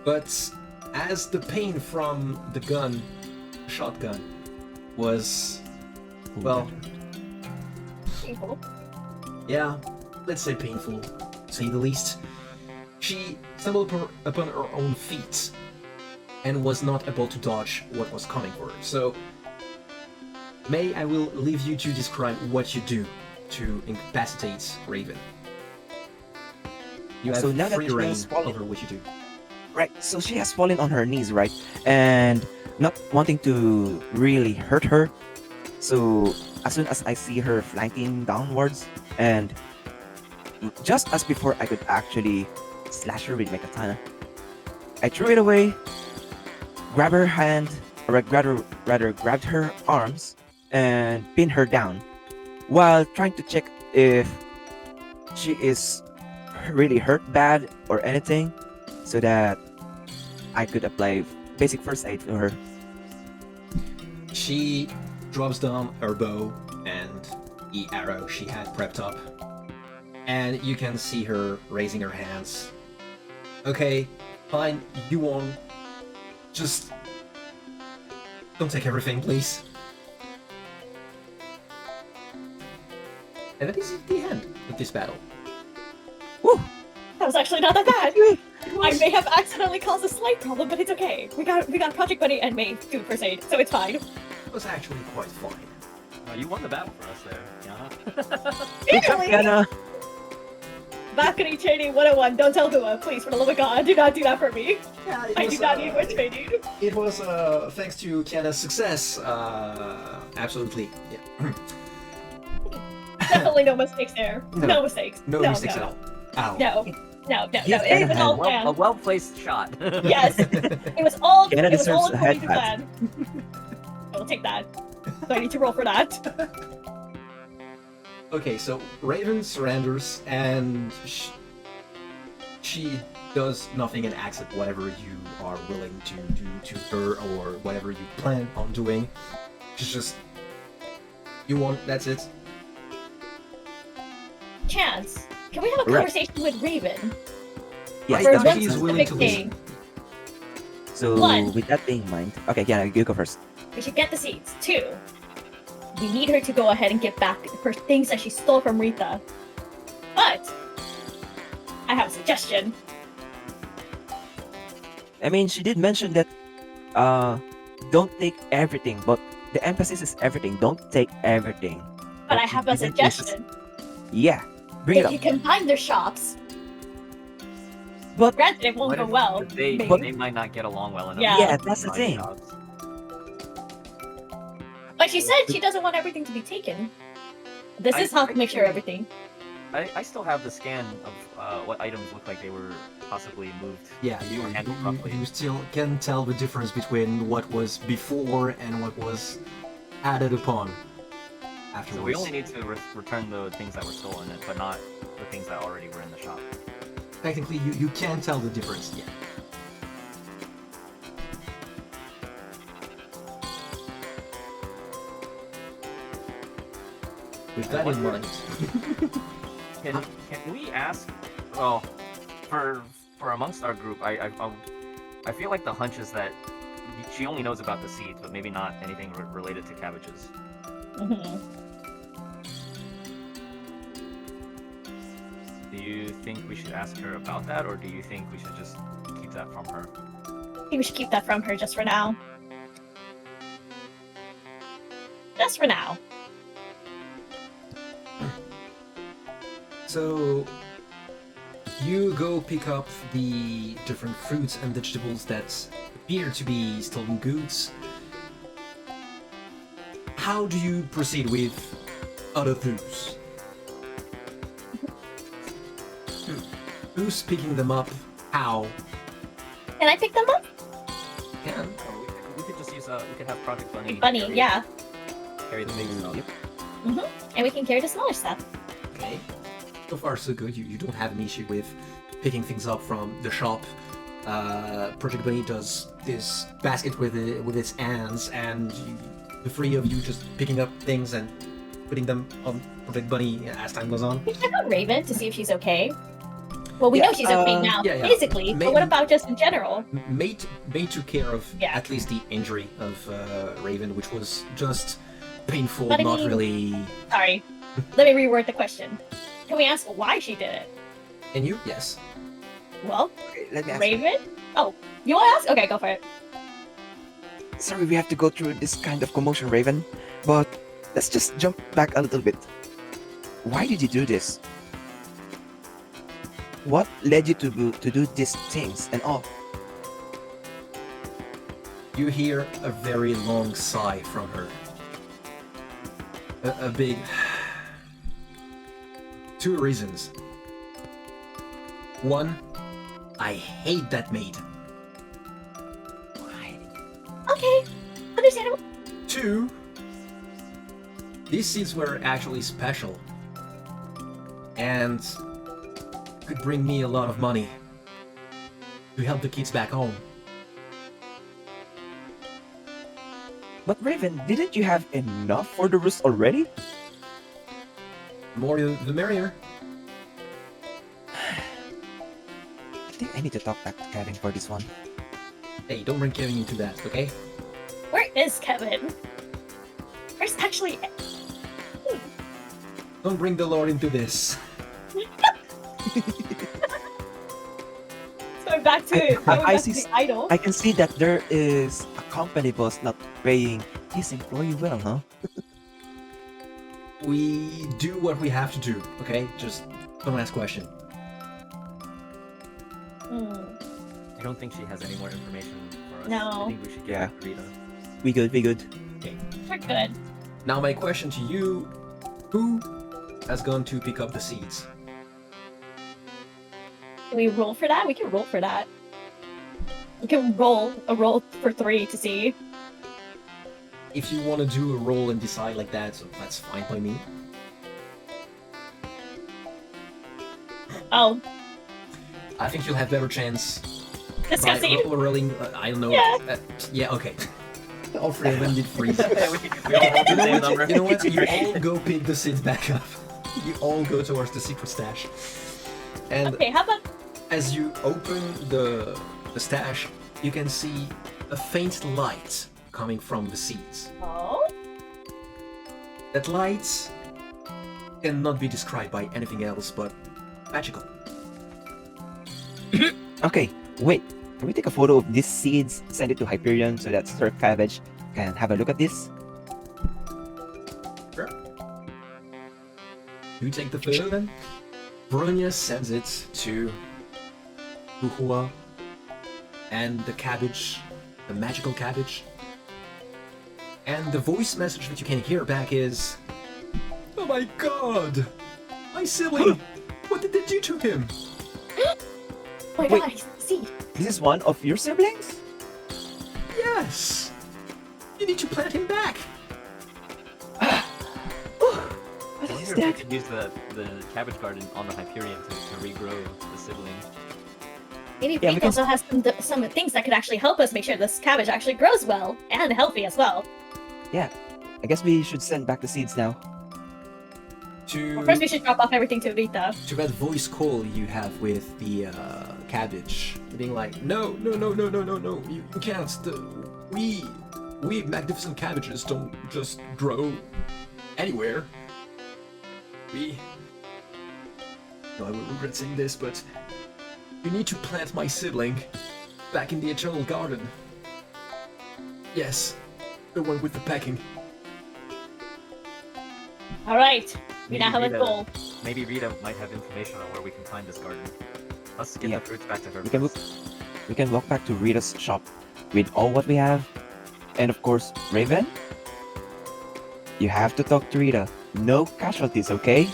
But as the pain from the gun, shotgun, was, well, Painful. yeah, let's say painful, to say the least, she stumbled upon her own feet and was not able to dodge what was coming for her. So, May, I will leave you to describe what you do to incapacitate Raven. You have So now that free she reign has fallen- over what you do. Right, so she has fallen on her knees, right? And not wanting to really hurt her. So as soon as I see her flanking downwards, and just as before I could actually slash her with my katana, I threw it away, grabbed her hand, or rather grabbed her arms, and pinned her down, while trying to check if she is really hurt bad or anything, so that I could apply basic first aid to her. She drops down her bow and the arrow she had prepped up, and you can see her raising her hands. Okay, fine, you won. Just don't take everything, please. And that is the end of this battle. Woo! That was actually not that bad. I may have accidentally caused a slight problem, but it's okay. We got Project Bunny and May do first aid, so it's fine. It was actually quite fine. You won the battle for us there, Yana. Good job, Really? Yana. Balcony training 101. Don't tell Hua, please, for the love of God. Do not do that for me. Yeah, I do not need more training. It was thanks to Kiana's success. Absolutely. Yeah. Definitely no mistakes there. No. No mistakes. No mistakes at all. No. No. Give It was Anna all a planned. A well-placed shot. Yes. It was all. Kiana It was all deserves a head according to pat. plan. I'll take that. So I need to roll for that. Okay, so Raven surrenders and she does nothing and accepts whatever you are willing to do to her or whatever you plan on doing. She's just, you want, that's it. Chance, can we have a Right. conversation with Raven? Yes, Right, that's For what one he's I'm willing specific to listen. thing. So One. with that being in mind, okay, Yana, you go first. We should get the seeds. 2, we need her to go ahead and get back her things that she stole from Rita. But I have a suggestion. I mean, she did mention that don't take everything, but the emphasis is everything. Don't take everything. But I she have a didn't emphasize- suggestion. Yeah, bring it If you up. combine their shops, But granted it won't What go if well. They, maybe. they might not get along well enough. Yeah. Yeah, that's the thing. But she said she doesn't want everything to be taken. This is how to make sure everything. I still have the scan of what items look like they were possibly moved. Yeah, or handled properly. you still can tell the difference between what was before and what was added upon afterwards. So we only need to return the things that were stolen, but not the things that already were in the shop. Technically, you can tell the difference, yeah. With that in mind, Can we ask? Well, for amongst our group, I feel like the hunch is that she only knows about the seeds, but maybe not anything related to cabbages. Mhm. Do you think we should ask her about that, or do you think we should just keep that from her? I think we should keep that from her just for now. Just for now. so you go pick up the different fruits and vegetables that appear to be stolen goods. How do you proceed with other things? Who's picking them up? How? Can I pick them up? Can. We could just use we could have Project Bunny. Bunny, yeah. Carry the big stuff. Yep. And we can carry the smaller stuff. Okay. So far, so good. You don't have an issue with picking things up from the shop. Project Bunny does this basket with its hands, and the three of you just picking up things and putting them on Project Bunny as time goes on. We check on Raven to see if she's okay. Well, we Yeah, know she's okay now, yeah, yeah. physically, but what about just in general? Mate took care of Yeah. at least the injury of Raven, which was just painful, But I not mean- really. Sorry. Let me reword the question. Can we ask why she did it? And you? Yes. Well, Okay, let me ask you. Raven? Oh, you want to ask? Okay, go for it. Sorry, we have to go through this kind of commotion, Raven. But let's just jump back a little bit. Why did you do this? What led you to do these things and all? You hear a very long sigh from her. A big. Two reasons. One, I hate that maid. Why? Okay, understandable. Two, these seeds were actually special and could bring me a lot of money to help the kids back home. But Raven, didn't you have enough for the roost already? More the merrier. I think I need to talk back to Kevin for this one. Hey, don't bring Kevin into that, okay? Where is Kevin? Where's actually... Don't bring the Lord into this. Going back to, I see the idol. I can see that there is a company boss not paying his employee well, huh? We do what we have to do, okay? Just don't ask question. Hmm. I don't think she has any more information for us. No. I think we should Yeah. get Rita. We good, we good. We're good. Now my question to you, who has gone to pick up the seeds? Can we roll for that? We can roll for that. We can roll a roll for 3 to see. If you want to do a roll and decide like that, so that's fine by me. Oh, I think you'll have better chance by discussing. rolling. I don't know. Yeah. Yeah. Okay. All three of them did freeze. we all rolled the You know same what? number. You know what? You all go pick the seeds back up. You all go towards the secret stash. And Okay, how about... as you open the stash, you can see a faint light coming from the seeds. Oh? That light cannot be described by anything else but magical. Okay, wait. Can we take a photo of these seeds, send it to Hyperion so that Sir Cabbage can have a look at this? Sure. You take the photo then? Bronya sends it to Uhua and the cabbage, the magical cabbage. And the voice message that you can hear back is, "Oh my god! My sibling! What did they do to him?" Oh my Wait. god, see. This is one of your siblings? Yes! You need to plant him back! What I is wonder if we that? could use the cabbage garden on the Hyperion to regrow the sibling. Maybe Yeah, Pink we can- also has some things that could actually help us make sure this cabbage actually grows well and healthy as well. I guess we should send back the seeds now. Well, first we should drop off everything to Rita. To that voice call you have with the cabbage, being like, no, you can't. We magnificent cabbages don't just grow anywhere. No, I will regret saying this, but you need to plant my sibling back in the eternal garden. Yes, the one with the packing. Alright, we Maybe now have a Rita- goal. Maybe Rita might have information on where we can find this garden. Let's get Yeah. the fruits back to her. We can first. We can walk back to Rita's shop with all what we have. And of course, Raven, you have to talk to Rita. No casualties, okay?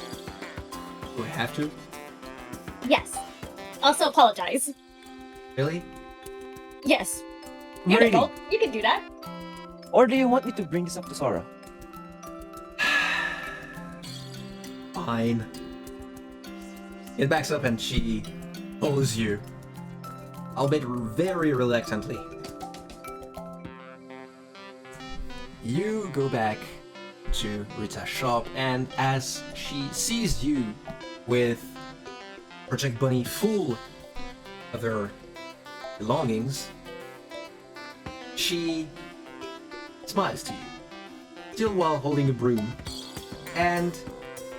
Do I have to? Yes. Also apologize. Really? Yes. You're an Really? adult. You can do that. Or do you want me to bring this up to Sora? Fine. It backs up and she follows you, albeit very reluctantly. You go back to Rita's shop, and as she sees you with Project Bunny full of her belongings, she smiles to you, still while holding a broom, and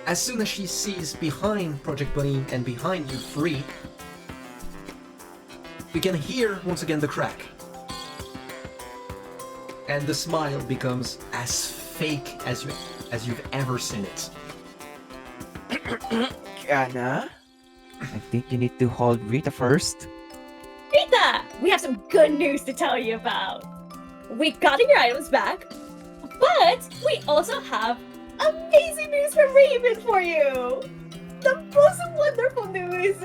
as soon as she sees behind Project Bunny and behind you free, you can hear once again the crack. And the smile becomes as fake as you've ever seen it. Anna, I think you need to hold Rita first. Rita, we have some good news to tell you about. We've gotten your items back, but we also have amazing news from Raven for you. The most wonderful news.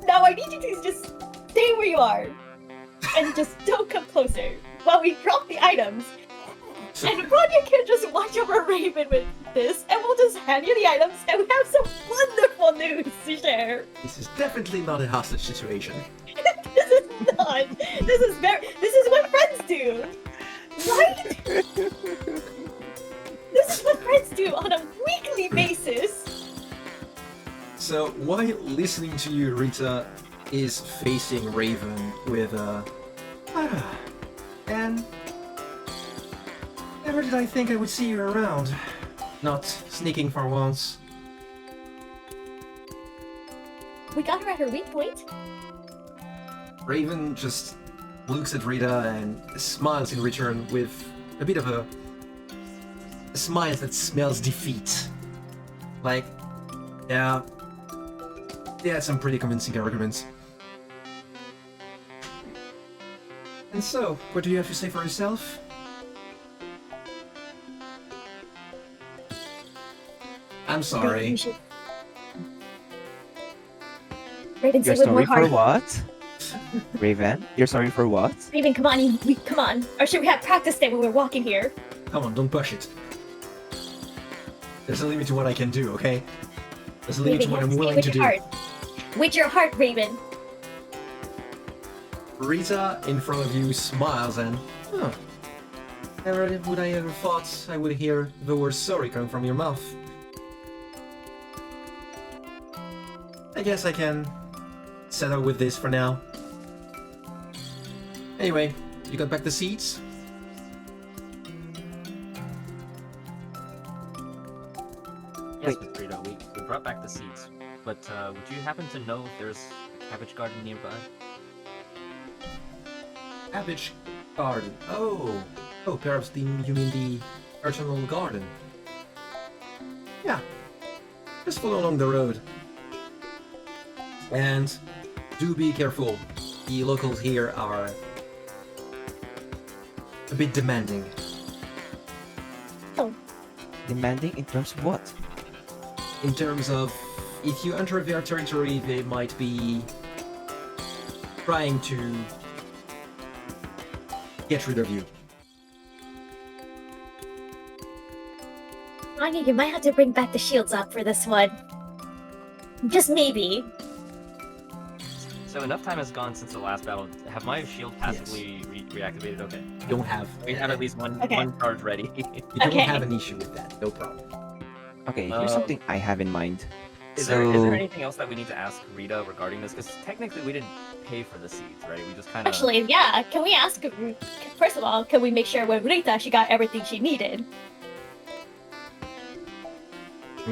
Now I need you to just stay where you are and just don't come closer while we drop the items. And Bronya can just watch over Raven with this, and we'll just hand you the items, and we have some wonderful news to share. This is definitely not a hostage situation. This is not. This is what friends do, right? This is what friends do on a weekly basis. So while listening to you, Rita is facing Raven with a... and... never did I think I would see you around. Not sneaking for once. We got her at her weak point. Raven just looks at Rita and smiles in return with a bit of a smile that smells defeat. Like, yeah, they had some pretty convincing arguments. And so, what do you have to say for yourself? I'm sorry. Raven, say You're it with more sorry for heart. what? Raven, you're sorry for what? Raven, come on, come on. Or should we have practice day when we're walking here? Come on, don't push it. There's a limit to what I can do, okay? There's a limit to Raven, what you I'm have to willing with to do. your heart. With your heart, Raven. Rita in front of you smiles and, never would I ever thought I would hear the word sorry coming from your mouth. I guess I can settle with this for now. Anyway, you got back the seats? Yes, Miss Rita, we brought back the seats. But would you happen to know if there's a cabbage garden nearby? Cabbage garden. Oh, perhaps you mean the Eternal Garden. Yeah, just follow along the road. And do be careful. The locals here are a bit demanding. Demanding in terms of what? In terms of, if you enter their territory, they might be trying to get rid of you. Anya, you might have to bring back the shields up for this one. Just maybe. So enough time has gone since the last battle. Have my shield passively reactivated? Okay. You don't have. We have at least one charge ready. You don't Okay. have an issue with that. No problem. Okay, here's something I have in mind. Is there anything else that we need to ask Rita regarding this? Because technically we didn't pay for the seeds, right? We just kind of... Actually, yeah. Can we ask? First of all, can we make sure with Rita she got everything she needed?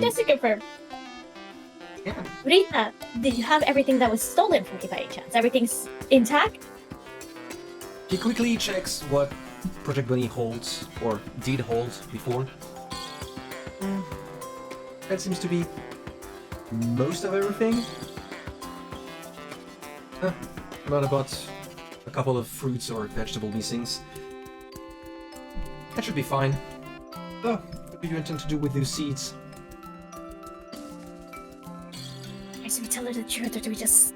Just to confirm. Yeah. Rita, did you have everything that was stolen from me by any chance? Everything's intact? He quickly checks what Project Bunny holds, or did hold before. That seems to be most of everything. Not about a couple of fruits or vegetable missings. That should be fine. So, what do you intend to do with those seeds? Do we tell her the truth, or do we just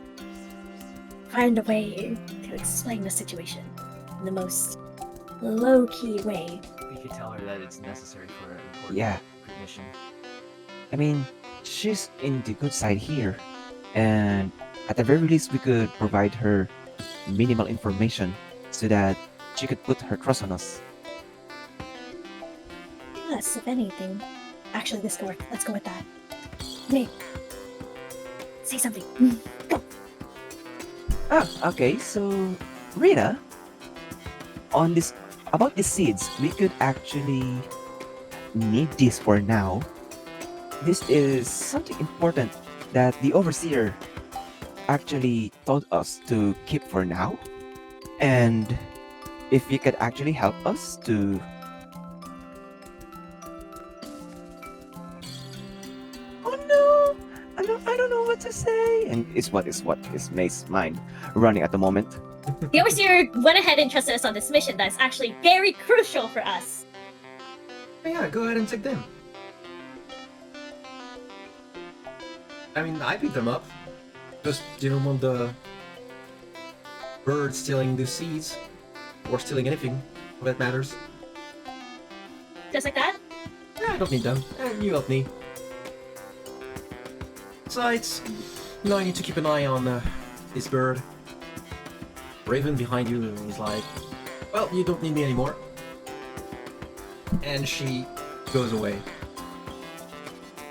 find a way to explain the situation in the most low-key way? We could tell her that it's necessary for an important Yeah. mission. I mean, she's in the good side here. And at the very least, we could provide her minimal information so that she could put her trust on us. Yes, if anything. Actually, this could work. Let's go with that. Me. Say something. Ah, okay, so Rita, on this about the seeds, we could actually need this for now. This is something important that the overseer actually told us to keep for now. And if you could actually help us to Oh no! I don't know what to say. And it's what is May's mind running at the moment. The overseer went ahead and trusted us on this mission that's actually very crucial for us. Yeah, go ahead and take them. I mean, I picked them up. Just didn't want the bird stealing the seeds. Or stealing anything, if that matters. Just like that? Yeah, I don't need them. You help me. Besides, now I need to keep an eye on this bird. Raven behind you is like, well, you don't need me anymore. And she goes away.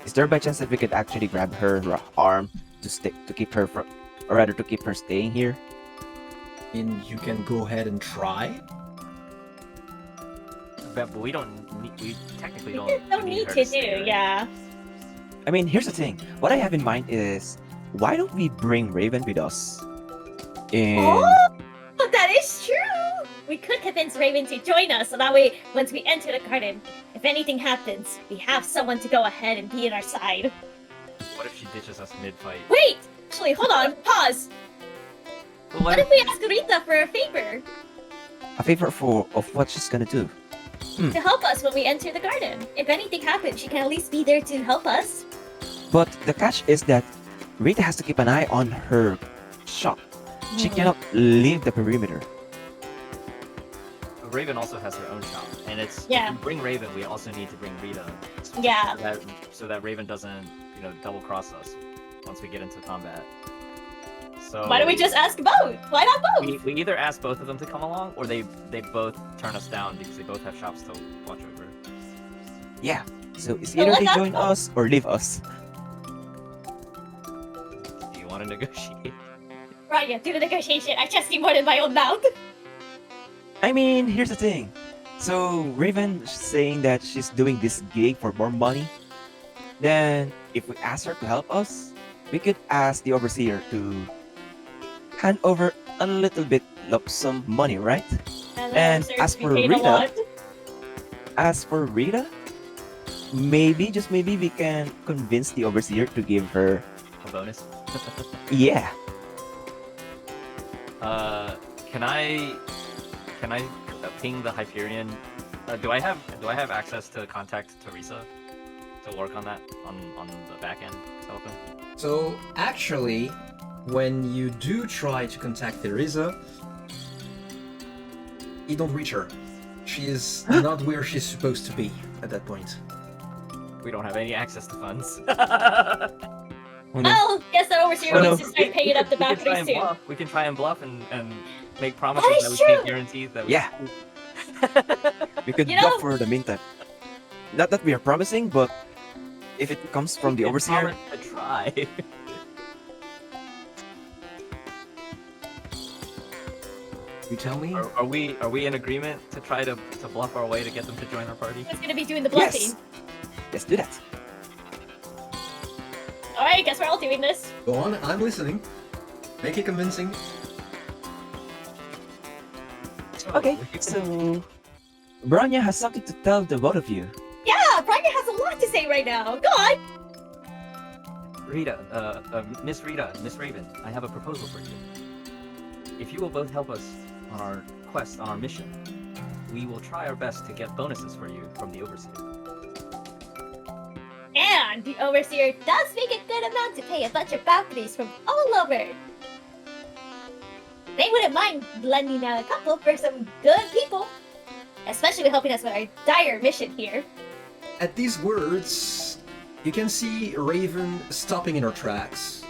Is there by chance that we could actually grab her arm to keep her from, or rather to keep her staying here? And you can go ahead and try. But we don't. We technically We don't. just don't need her to stay, do, right? yeah. I mean, here's the thing. What I have in mind is, why don't we bring Raven with us? And Oh, that is true! We could convince Raven to join us, so that way, once we enter the garden, if anything happens, we have someone to go ahead and be on our side. What if she ditches us mid-fight? Wait! Actually, hold on, pause! Well, What if we ask Rita for a favor? a favor of what she's gonna do. To help us when we enter the garden. If anything happens, she can at least be there to help us. But the catch is that Rita has to keep an eye on her shop. She cannot leave the perimeter. Raven also has her own shop, and it's Yeah. if we bring Raven, we also need to bring Rita. Yeah. So that Raven doesn't, double cross us once we get into combat. So Why don't we just ask both? Why not both? we either ask both of them to come along, or they both turn us down because they both have shops to watch over. Yeah. So it's Well, either they let's join us or leave us. Do you want to negotiate? Right, yeah, do the negotiation. I just need more than my own mouth. I mean, here's the thing. So Raven saying that she's doing this gig for more money. Then if we ask her to help us, we could ask the overseer to hand over a little bit of some money, right? And serves as to be for paid a Rita- lot. As for Rita, maybe, just maybe, we can convince the overseer to give her, A bonus? yeah. Can I ping the Hyperion? Do I have access to contact Teresa to work on that on the back end telephone? So, actually, when you do try to contact Teresa, you don't reach her. She is not where she's supposed to be at that point. We don't have any access to funds. Oh, no. Oh, guess the overseer Oh, no. needs to start paying up the Valkyries too. We can try and bluff and make promises That that, is we can't true. guarantee that. We... Yeah. We could You know- bluff for the meantime. Not that we are promising, but if it comes from the We can overseer, promise to try. You tell me? Are we in agreement to try to bluff our way to get them to join our party? Who's gonna be doing the bluffing? yes. Let's do that. Alright, guess we're all doing this. Go on, I'm listening. Make it convincing. Okay, so Branya has something to tell the both of you. Yeah, Brian has a lot to say right now. Go on. Rita, Miss Raven, I have a proposal for you. If you will both help us on our quest, on our mission, we will try our best to get bonuses for you from the Overseer. And the overseer does make a good amount to pay a bunch of Valkyries from all over. They wouldn't mind lending out a couple for some good people, especially with helping us with our dire mission here. At these words, you can see Raven stopping in her tracks.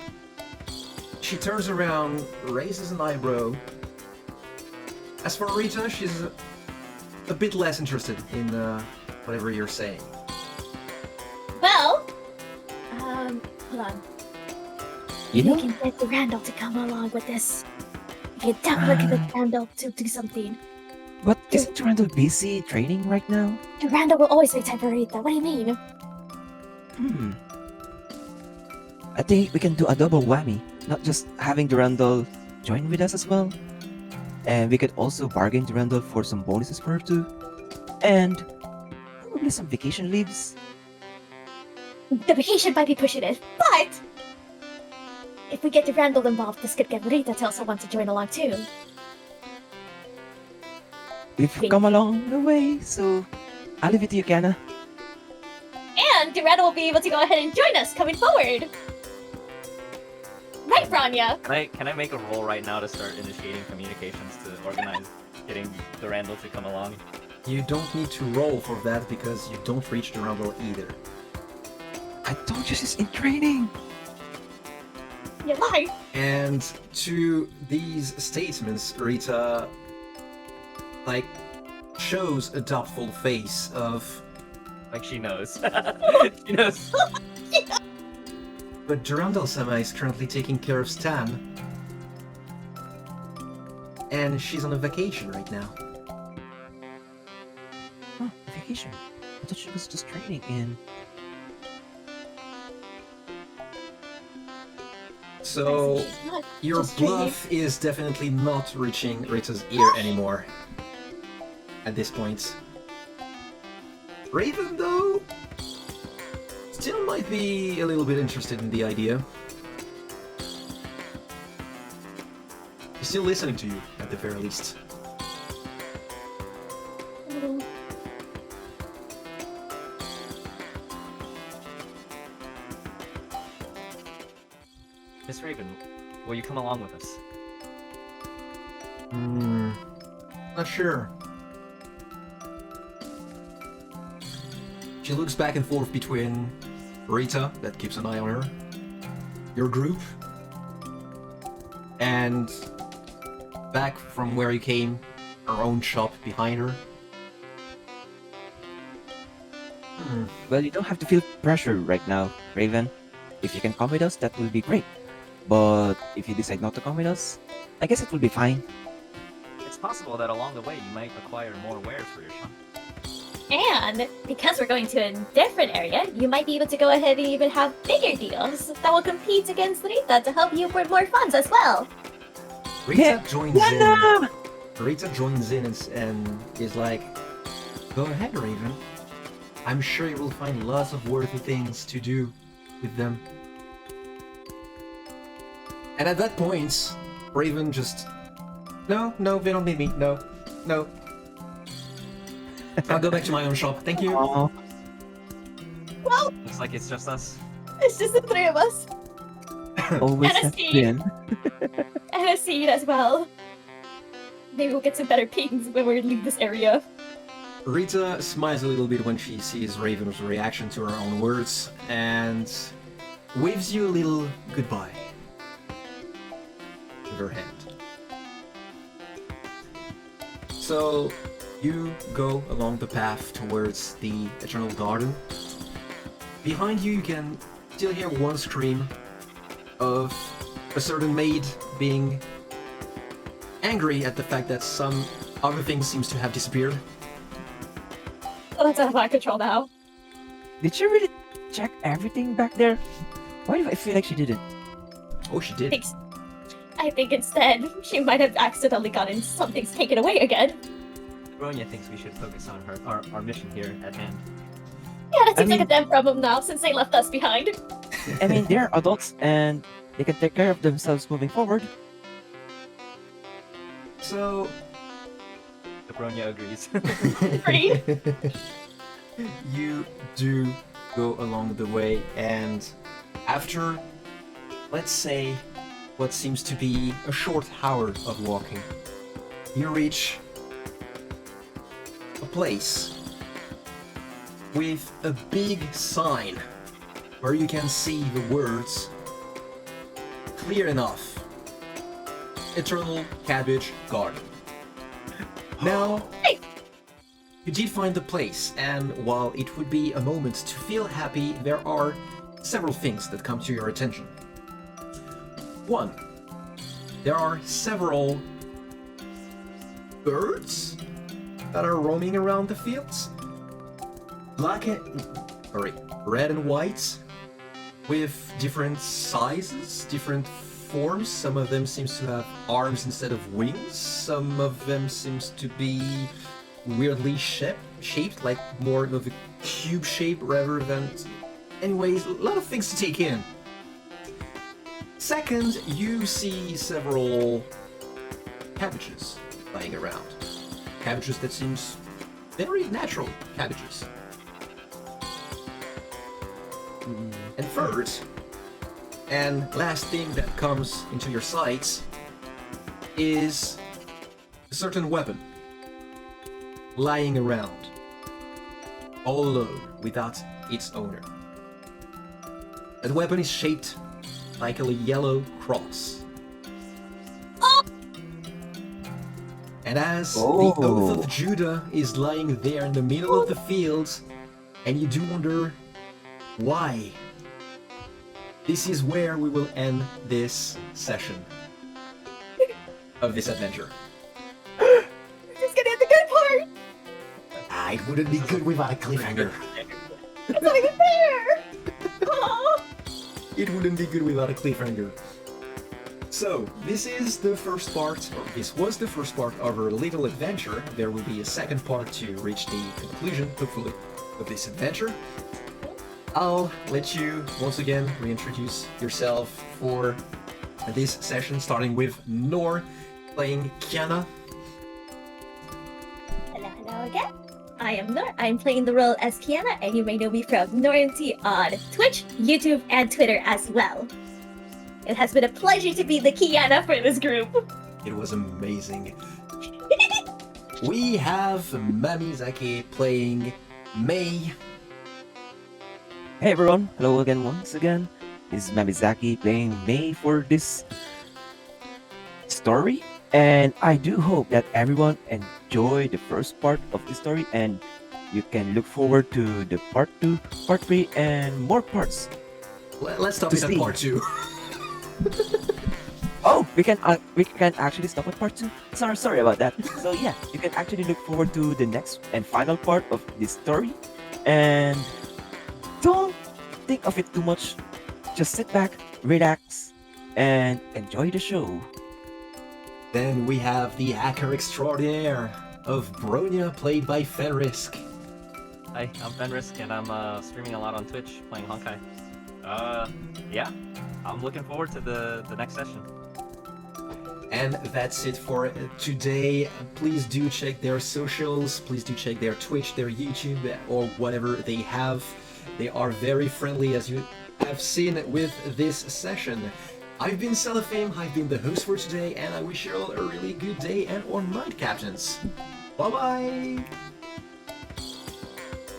She turns around, raises an eyebrow. As for Rita, she's a bit less interested in whatever you're saying. Well, hold on. You We know, can get the Randall to come along with this. We can definitely get the Randall to do something. but isn't Randall busy training right now? The Randall will always make time for Rita. What do you mean? Hmm. I think we can do a double whammy. Not just having Durandal join with us as well. And we could also bargain Durandal for some bonuses for her too. And probably some vacation leaves. The vacation might be pushing it, but if we get the Randall involved, this could get Rita to also want to join along too. We've come along the way, so I'll leave it to you, Kana. And the Randall will be able to go ahead and join us coming forward. Right, Branya? Can I make a roll right now to start initiating communications to organize getting the Randall to come along? You don't need to roll for that because you don't reach the rumble either. I told you she's in training. You lie. And to these statements, Rita, like, shows a doubtful face of, Like she knows. She knows. but Durandal-sama is currently taking care of Stan. And she's on a vacation right now. Huh, vacation. I thought she was just training in. So, She's not your just training. bluff is definitely not reaching Rita's ear anymore. At this point. Raven, though, still might be a little bit interested in the idea. He's still listening to you, at the very least. Miss Raven, will you come along with us? Not sure. She looks back and forth between Rita, that keeps an eye on her, your group, and back from where you came, her own shop behind her. Well, you don't have to feel pressure right now, Raven. If you can come with us, that will be great. But if you decide not to come with us, I guess it will be fine. It's possible that along the way you might acquire more wares for your shop. And because we're going to a different area, you might be able to go ahead and even have bigger deals that will compete against Rita to help you with more funds as well. Rita Yeah. joins Yeah. in. Rita joins in and is like, "Go ahead, Raven. I'm sure you will find lots of worthy things to do with them." And at that point, Raven just, no, they don't need me. No. I'll go back to my own shop. Thank you. Aw. Well, Looks like it's just us. it's just the three of us. Always And a has seed. been. And a seed as well. Maybe we'll get some better pings when we leave this area. Rita smiles a little bit when she sees Raven's reaction to her own words and waves you a little goodbye with her hand. So you go along the path towards the Eternal Garden. Behind you, you can still hear one scream of a certain maid being angry at the fact that some other thing seems to have disappeared. Oh, that's out of my control now. Did you really check everything back there? Why do I feel like she didn't? Oh, she did. I think instead she might have accidentally gotten something's taken away again. Bronya thinks we should focus on our mission here at hand. Yeah, that seems I like a them problem now since they left us behind. I mean, they're adults and they can take care of themselves moving forward. So, The Bronya agrees. Agreed. you do go along the way, and after, let's say, what seems to be a short hour of walking, you reach a place with a big sign where you can see the words clear enough: Eternal Cabbage Garden. Now, Hey. you did find the place, and while it would be a moment to feel happy, there are several things that come to your attention. One, there are several birds that are roaming around the fields. Red and white, with different sizes, different forms. Some of them seems to have arms instead of wings. Some of them seems to be weirdly shaped, like more of a cube shape rather than... Anyways, a lot of things to take in. Second, you see several cabbages lying around. Cabbages that seems very natural cabbages. And third, and last thing that comes into your sights is a certain weapon lying around, all alone, without its owner. That weapon is shaped like a yellow cross. And as the Oath of Judah is lying there in the middle of the field, and you do wonder why, this is where we will end this session of this adventure. We're just gonna hit the good part! It wouldn't be good without a cliffhanger. It's not even there! Aw. It wouldn't be good without a cliffhanger. So, this is the first part, or this was the first part of our little adventure. There will be a second part to reach the conclusion, hopefully, of this adventure. I'll let you once again reintroduce yourself for this session, starting with Nor playing Kiana. Hello again. I am Nor. I'm playing the role as Kiana, and you may know me from NorMT on Twitch, YouTube, and Twitter as well. It has been a pleasure to be the Kiana for this group. It was amazing. We have Mamizaki playing Mei. Hey everyone, hello again once again. This is Mamizaki playing Mei for this story. And I do hope that everyone enjoyed the first part of the story and you can look forward to the part 2, part 3, and more parts. Let's stop To it at see. part 2. Oh, we can actually stop at part 2. Sorry about that. So yeah, you can actually look forward to the next and final part of this story. And don't think of it too much. Just sit back, relax, and enjoy the show. Then we have the hacker extraordinaire of Bronya, played by Fenrisk. Hi, I'm Fenrisk, and I'm streaming a lot on Twitch, playing Honkai. Yeah, I'm looking forward to the next session. And that's it for today. Please do check their socials, please do check their Twitch, their YouTube, or whatever they have. They are very friendly, as you have seen with this session. I've been Cellophane, I've been the host for today, and I wish you all a really good day and or night, Captains. Bye-bye!